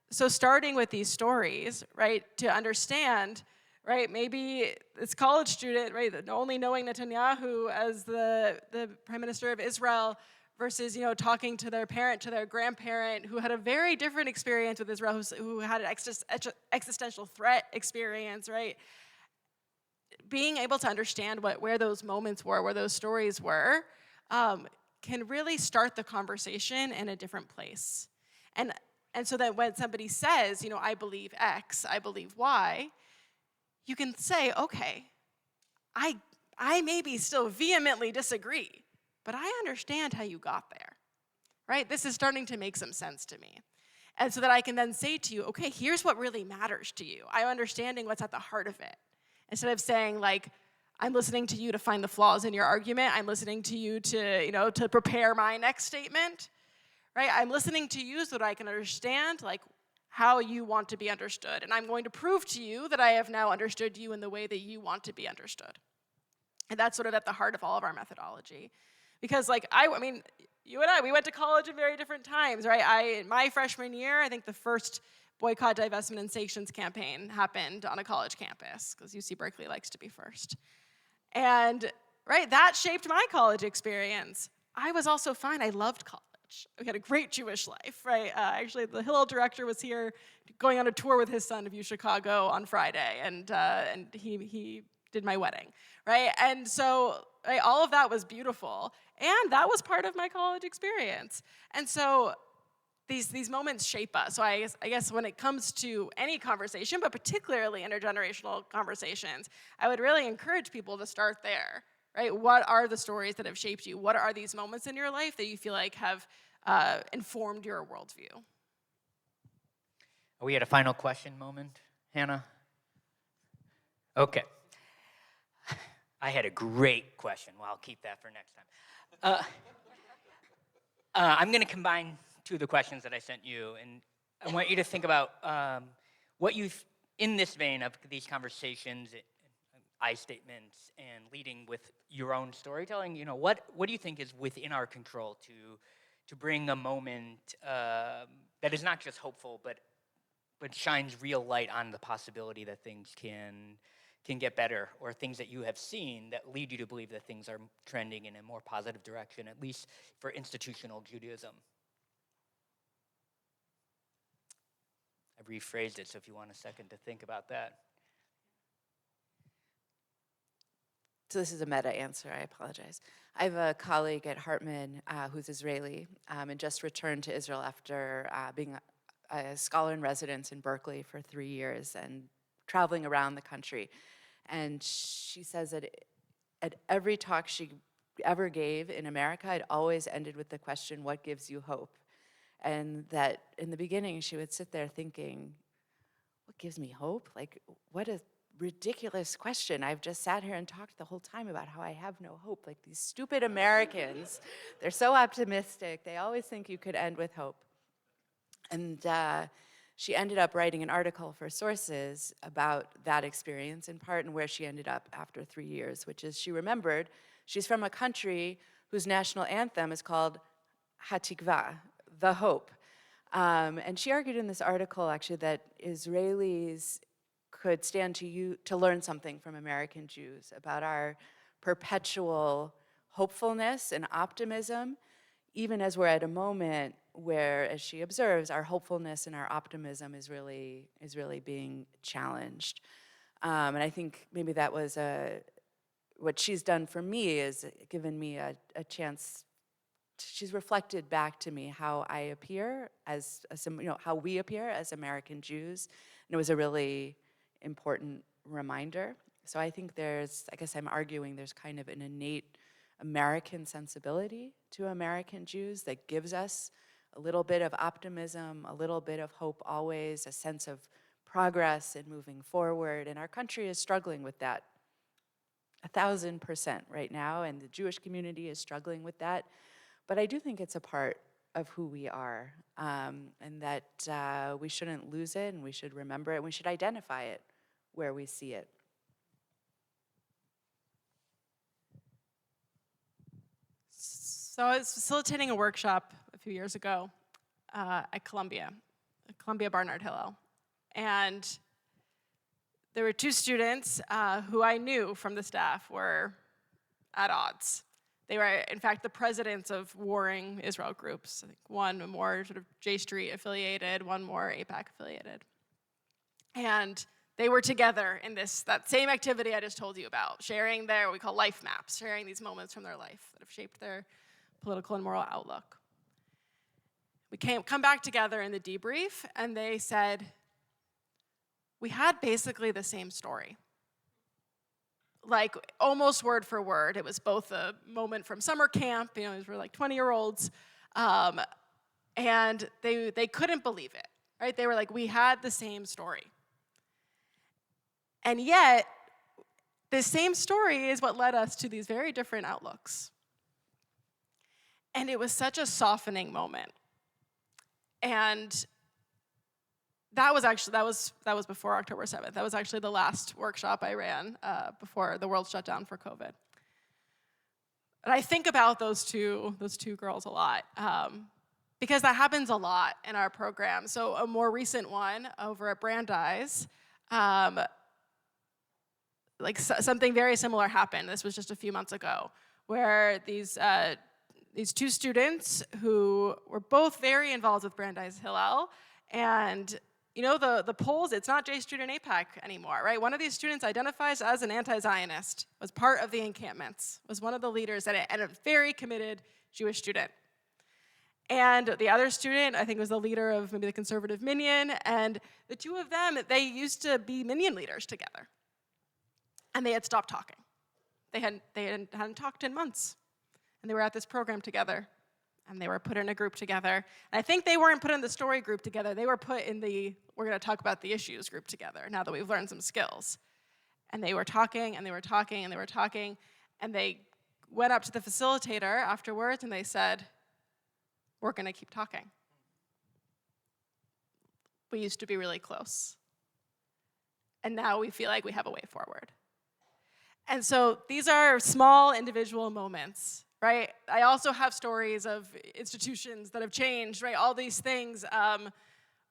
so starting with these stories, right, to understand, right? Maybe this college student, right, only knowing Netanyahu as the prime minister of Israel versus, talking to their parent, to their grandparent, who had a very different experience with Israel, who had an existential threat experience, right? Being able to understand where those moments were, where those stories were, can really start the conversation in a different place. And so that when somebody says, I believe X, I believe Y, you can say, okay, I maybe still vehemently disagree, but I understand how you got there, right? This is starting to make some sense to me. And so that I can then say to you, okay, here's what really matters to you. I'm understanding what's at the heart of it. Instead of saying, like, I'm listening to you to find the flaws in your argument, I'm listening to you to prepare my next statement, right? I'm listening to you so that I can understand, like, how you want to be understood. And I'm going to prove to you that I have now understood you in the way that you want to be understood. And that's sort of at the heart of all of our methodology. Because, like, I mean, you and I, we went to college at very different times, right? In my freshman year, I think the first boycott, divestment, and sanctions campaign happened on a college campus, because UC Berkeley likes to be first. And, right, that shaped my college experience. I was also fine. I loved college. We had a great Jewish life, right? Actually, the Hillel director was here going on a tour with his son of UChicago on Friday, and he did my wedding, right? And so all of that was beautiful, and that was part of my college experience. And so these moments shape us. So I guess when it comes to any conversation, but particularly intergenerational conversations, I would really encourage people to start there, right? What are the stories that have shaped you? What are these moments in your life that you feel like have informed your worldview? Are we at a final question moment, Hannah? Okay. I had a great question. Well, I'll keep that for next time. I'm going to combine two of the questions that I sent you, and I want you to think about what you've, in this vein of these conversations, I statements, and leading with your own storytelling, what do you think is within our control to bring a moment that is not just hopeful, but shines real light on the possibility that things can get better, or things that you have seen that lead you to believe that things are trending in a more positive direction, at least for institutional Judaism? I've rephrased it, so if you want a second to think about that. So this is a meta answer, I apologize. I have a colleague at Hartman who's Israeli and just returned to Israel after being a scholar in residence in Berkeley for 3 years and traveling around the country. And she says that at every talk she ever gave in America, it always ended with the question, what gives you hope? And that in the beginning, she would sit there thinking, what gives me hope? Like, what a ridiculous question. I've just sat here and talked the whole time about how I have no hope. Like, these stupid Americans, they're so optimistic. They always think you could end with hope. And she ended up writing an article for Sources about that experience, in part, and where she ended up after 3 years, which is she remembered she's from a country whose national anthem is called Hatikva, the hope. And she argued in this article, actually, that Israelis could stand to learn something from American Jews about our perpetual hopefulness and optimism, even as we're at a moment where, as she observes, our hopefulness and our optimism is really being challenged. And I think maybe that was what she's done for me is given me a chance. She's reflected back to me how I appear as how we appear as American Jews, and it was a really important reminder. So I think I guess I'm arguing there's kind of an innate American sensibility to American Jews that gives us a little bit of optimism, a little bit of hope always, a sense of progress and moving forward. And our country is struggling with that 1,000% right now, and the Jewish community is struggling with that. But I do think it's a part of who we are, and that we shouldn't lose it, and we should remember it, and we should identify it where we see it. So I was facilitating a workshop a few years ago at Columbia Barnard Hillel. And there were two students who I knew from the staff were at odds. They were, in fact, the presidents of warring Israel groups. I think one more sort of J Street affiliated, one more AIPAC affiliated. And they were together in that same activity I just told you about, sharing what we call life maps, sharing these moments from their life that have shaped their political and moral outlook. We come back together in the debrief, and they said, we had basically the same story. Like, almost word for word. It was both a moment from summer camp, these were like 20-year-olds, and they couldn't believe it, right? They were like, we had the same story. And yet, the same story is what led us to these very different outlooks. And it was such a softening moment. And that was before October 7th. That was actually the last workshop I ran before the world shut down for COVID. And I think about those two girls a lot because that happens a lot in our program. So a more recent one over at Brandeis, something very similar happened. This was just a few months ago, where these two students who were both very involved with Brandeis Hillel, and the polls, it's not J Street and AIPAC anymore, right? One of these students identifies as an anti-Zionist, was part of the encampments, was one of the leaders, and a very committed Jewish student. And the other student, I think, was the leader of maybe the conservative Minyan, and the two of them, they used to be Minyan leaders together. And they had stopped talking. They hadn't talked in months. And they were at this program together. And they were put in a group together. And I think they weren't put in the story group together. They were put in we're going to talk about the issues group together, now that we've learned some skills. And they were talking, and they were talking, and they were talking. And they went up to the facilitator afterwards, and they said, we're going to keep talking. We used to be really close. And now we feel like we have a way forward. And so these are small individual moments, right? I also have stories of institutions that have changed, right? All these things,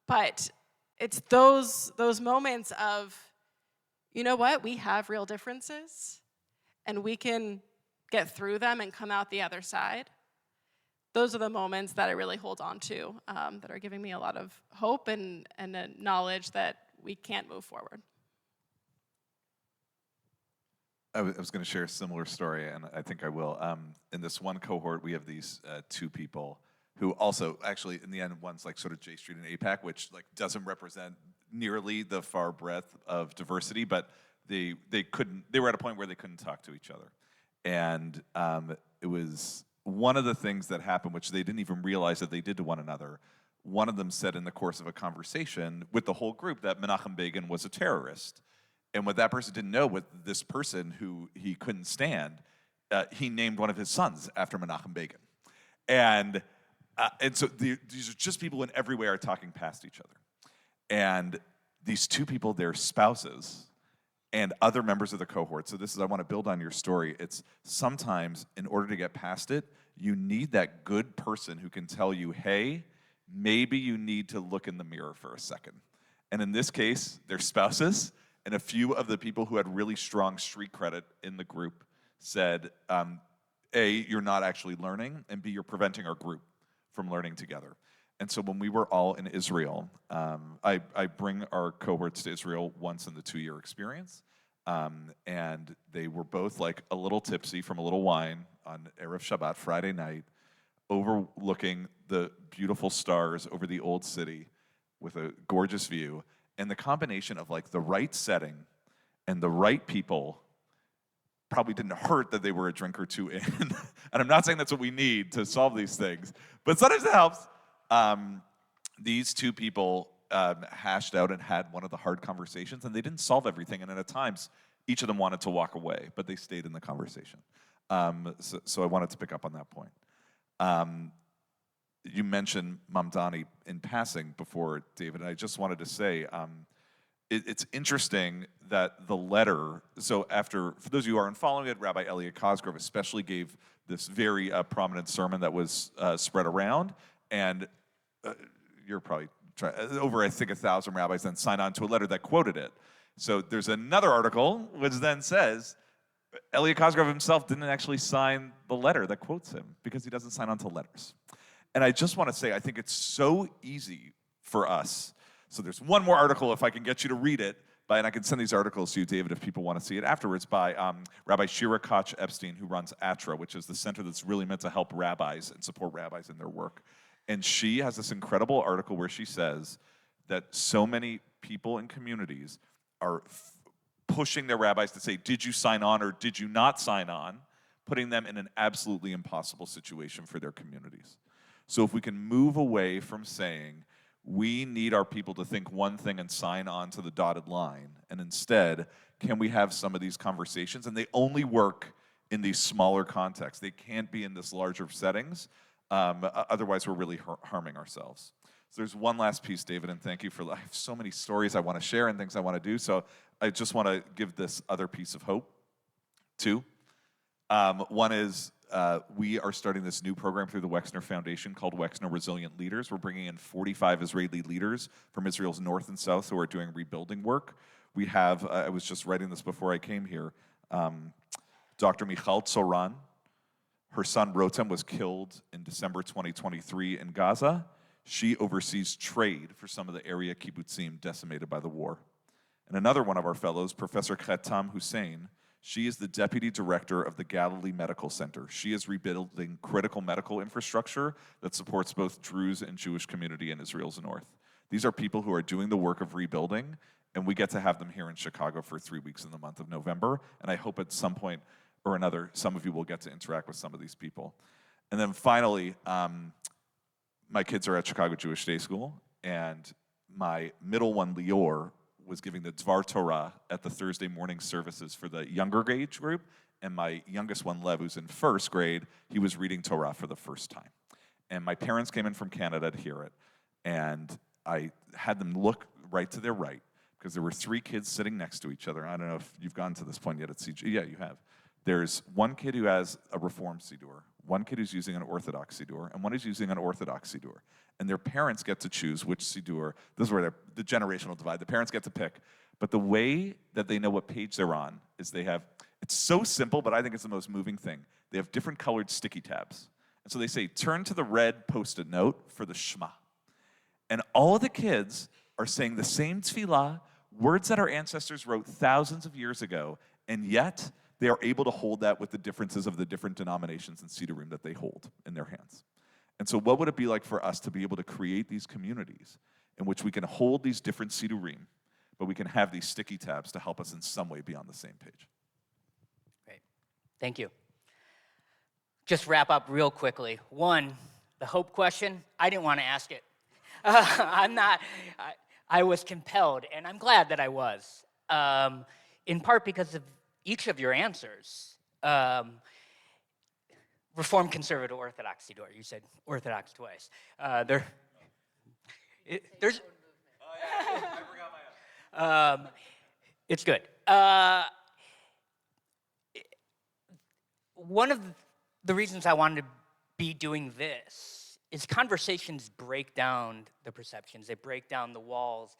but it's those moments of, you know what? We have real differences, and we can get through them and come out the other side. Those are the moments that I really hold on to, that are giving me a lot of hope and a knowledge that we can't move forward. I was going to share a similar story, and I think I will. In this one cohort, we have these two people who also, actually, in the end, one's like sort of J Street and AIPAC, which like doesn't represent nearly the far breadth of diversity, but they were at a point where they couldn't talk to each other. And it was one of the things that happened, which they didn't even realize that they did to one another. One of them said in the course of a conversation with the whole group that Menachem Begin was a terrorist. And what that person didn't know, with this person who he couldn't stand, he named one of his sons after Menachem Begin. And so these are just people in every way are talking past each other. And these two people, their spouses, and other members of the cohort. So I want to build on your story. It's sometimes, in order to get past it, you need that good person who can tell you, hey, maybe you need to look in the mirror for a second. And in this case, their spouses and a few of the people who had really strong street credit in the group said, A, you're not actually learning, and B, you're preventing our group from learning together. And so when we were all in Israel, I bring our cohorts to Israel once in the 2-year experience, and they were both like a little tipsy from a little wine on Erev Shabbat, Friday night, overlooking the beautiful stars over the old city with a gorgeous view. And the combination of like the right setting and the right people probably didn't hurt that they were a drink or two in. And I'm not saying that's what we need to solve these things, but sometimes it helps. These two people hashed out and had one of the hard conversations, and they didn't solve everything. And at times, each of them wanted to walk away, but they stayed in the conversation. So I wanted to pick up on that point. You mentioned Mamdani in passing before, David, and I just wanted to say, it's interesting that the letter, so for those of you who aren't following it, Rabbi Elliot Cosgrove especially gave this very prominent sermon that was spread around, and you're probably over, I think, 1,000 rabbis then signed on to a letter that quoted it. So there's another article which then says Elliot Cosgrove himself didn't actually sign the letter that quotes him because he doesn't sign onto letters. And I just want to say, I think it's so easy for us. So there's one more article, if I can get you to read it, and I can send these articles to you, David, if people want to see it afterwards, by Rabbi Shira Koch-Epstein, who runs ATRA, which is the center that's really meant to help rabbis and support rabbis in their work. And she has this incredible article where she says that so many people in communities are pushing their rabbis to say, did you sign on or did you not sign on, putting them in an absolutely impossible situation for their communities. So if we can move away from saying, we need our people to think one thing and sign on to the dotted line, and instead, can we have some of these conversations? And they only work in these smaller contexts. They can't be in this larger settings. Otherwise, we're really harming ourselves. So there's one last piece, David, and thank you for, I have so many stories I want to share and things I want to do, so I just want to give this other piece of hope, too. One is we are starting this new program through the Wexner Foundation called Wexner Resilient Leaders. We're bringing in 45 Israeli leaders from Israel's north and south who are doing rebuilding work. We have, I was just writing this before I came here, Dr. Michal Tzoran. Her son Rotem was killed in December 2023 in Gaza. She oversees trade for some of the area kibbutzim decimated by the war. And another one of our fellows, Professor Khatam Hussein, she is the deputy director of the Galilee Medical Center. She is rebuilding critical medical infrastructure that supports both Druze and Jewish community in Israel's north. These are people who are doing the work of rebuilding, and we get to have them here in Chicago for 3 weeks in the month of November, and I hope at some point or another, some of you will get to interact with some of these people. And then finally, my kids are at Chicago Jewish Day School, and my middle one, Lior, was giving the Dvar Torah at the Thursday morning services for the younger age group, and my youngest one, Lev, who's in first grade, he was reading Torah for the first time. And my parents came in from Canada to hear it, and I had them look right to their right, because there were 3 kids sitting next to each other. I don't know if you've gotten to this point yet at CG. Yeah, you have. There's one kid who has a Reform Siddur, one kid who's using an Orthodox Siddur, and one who's using an Orthodox Siddur. And their parents get to choose which Siddur. This is where the generational divide. The parents get to pick. But the way that they know what page they're on is they have, it's so simple, but I think it's the most moving thing. They have different colored sticky tabs. And so they say, turn to the red Post-it note for the Shema. And all of the kids are saying the same tefillah, words that our ancestors wrote thousands of years ago, and yet they are able to hold that with the differences of the different denominations and Siddurim that they hold in their hands. And so what would it be like for us to be able to create these communities in which we can hold these different Siddurim, but we can have these sticky tabs to help us in some way be on the same page? Great. Thank you. Just wrap up real quickly. One, the hope question, I didn't want to ask it. I was compelled, and I'm glad that I was, in part because of each of your answers. Reform, Conservative, Orthodox Siddur. You said Orthodox twice. There's. I forgot my own. It's good. One of the reasons I wanted to be doing this is conversations break down the perceptions. They break down the walls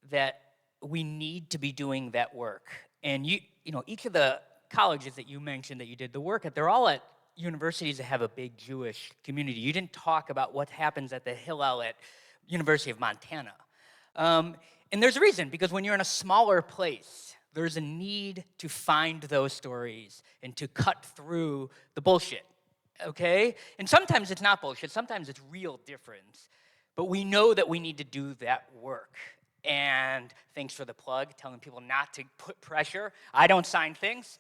that we need to be doing that work. And you know, each of the colleges that you mentioned that you did the work at, they're all at universities that have a big Jewish community. You didn't talk about what happens at the Hillel at University of Montana. And there's a reason, because when you're in a smaller place, there's a need to find those stories and to cut through the bullshit, okay? And sometimes it's not bullshit, sometimes it's real difference. But we know that we need to do that work. And thanks for the plug, telling people not to put pressure. I don't sign things.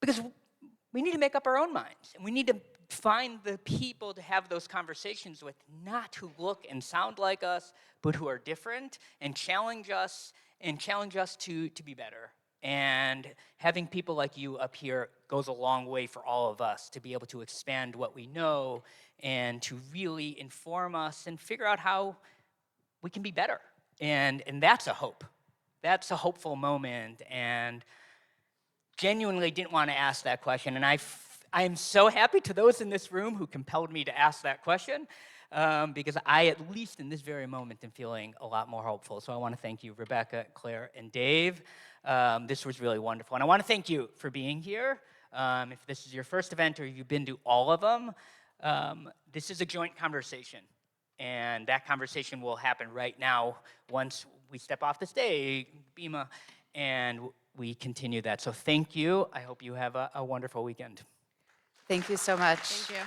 Because we need to make up our own minds. And we need to find the people to have those conversations with, not who look and sound like us, but who are different, and challenge us to be better. And having people like you up here goes a long way for all of us to be able to expand what we know and to really inform us and figure out how we can be better. And that's a hope. That's a hopeful moment. And genuinely didn't want to ask that question. And I am so happy to those in this room who compelled me to ask that question. because I, at least in this very moment, am feeling a lot more hopeful. So I want to thank you, Rebecca, Claire, and Dave. This was really wonderful. And I want to thank you for being here. If this is your first event or you've been to all of them, this is a joint conversation. And that conversation will happen right now once we step off the stage, Bima, and we continue that. So thank you. I hope you have a wonderful weekend. Thank you so much. Thank you.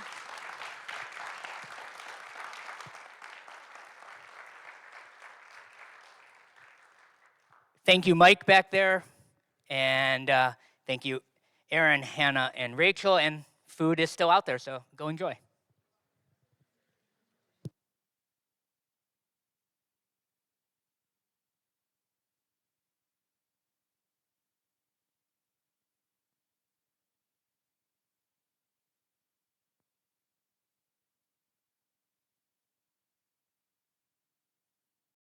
Thank you, Mike, back there. And thank you, Aaron, Hannah, and Rachel. And food is still out there, so go enjoy.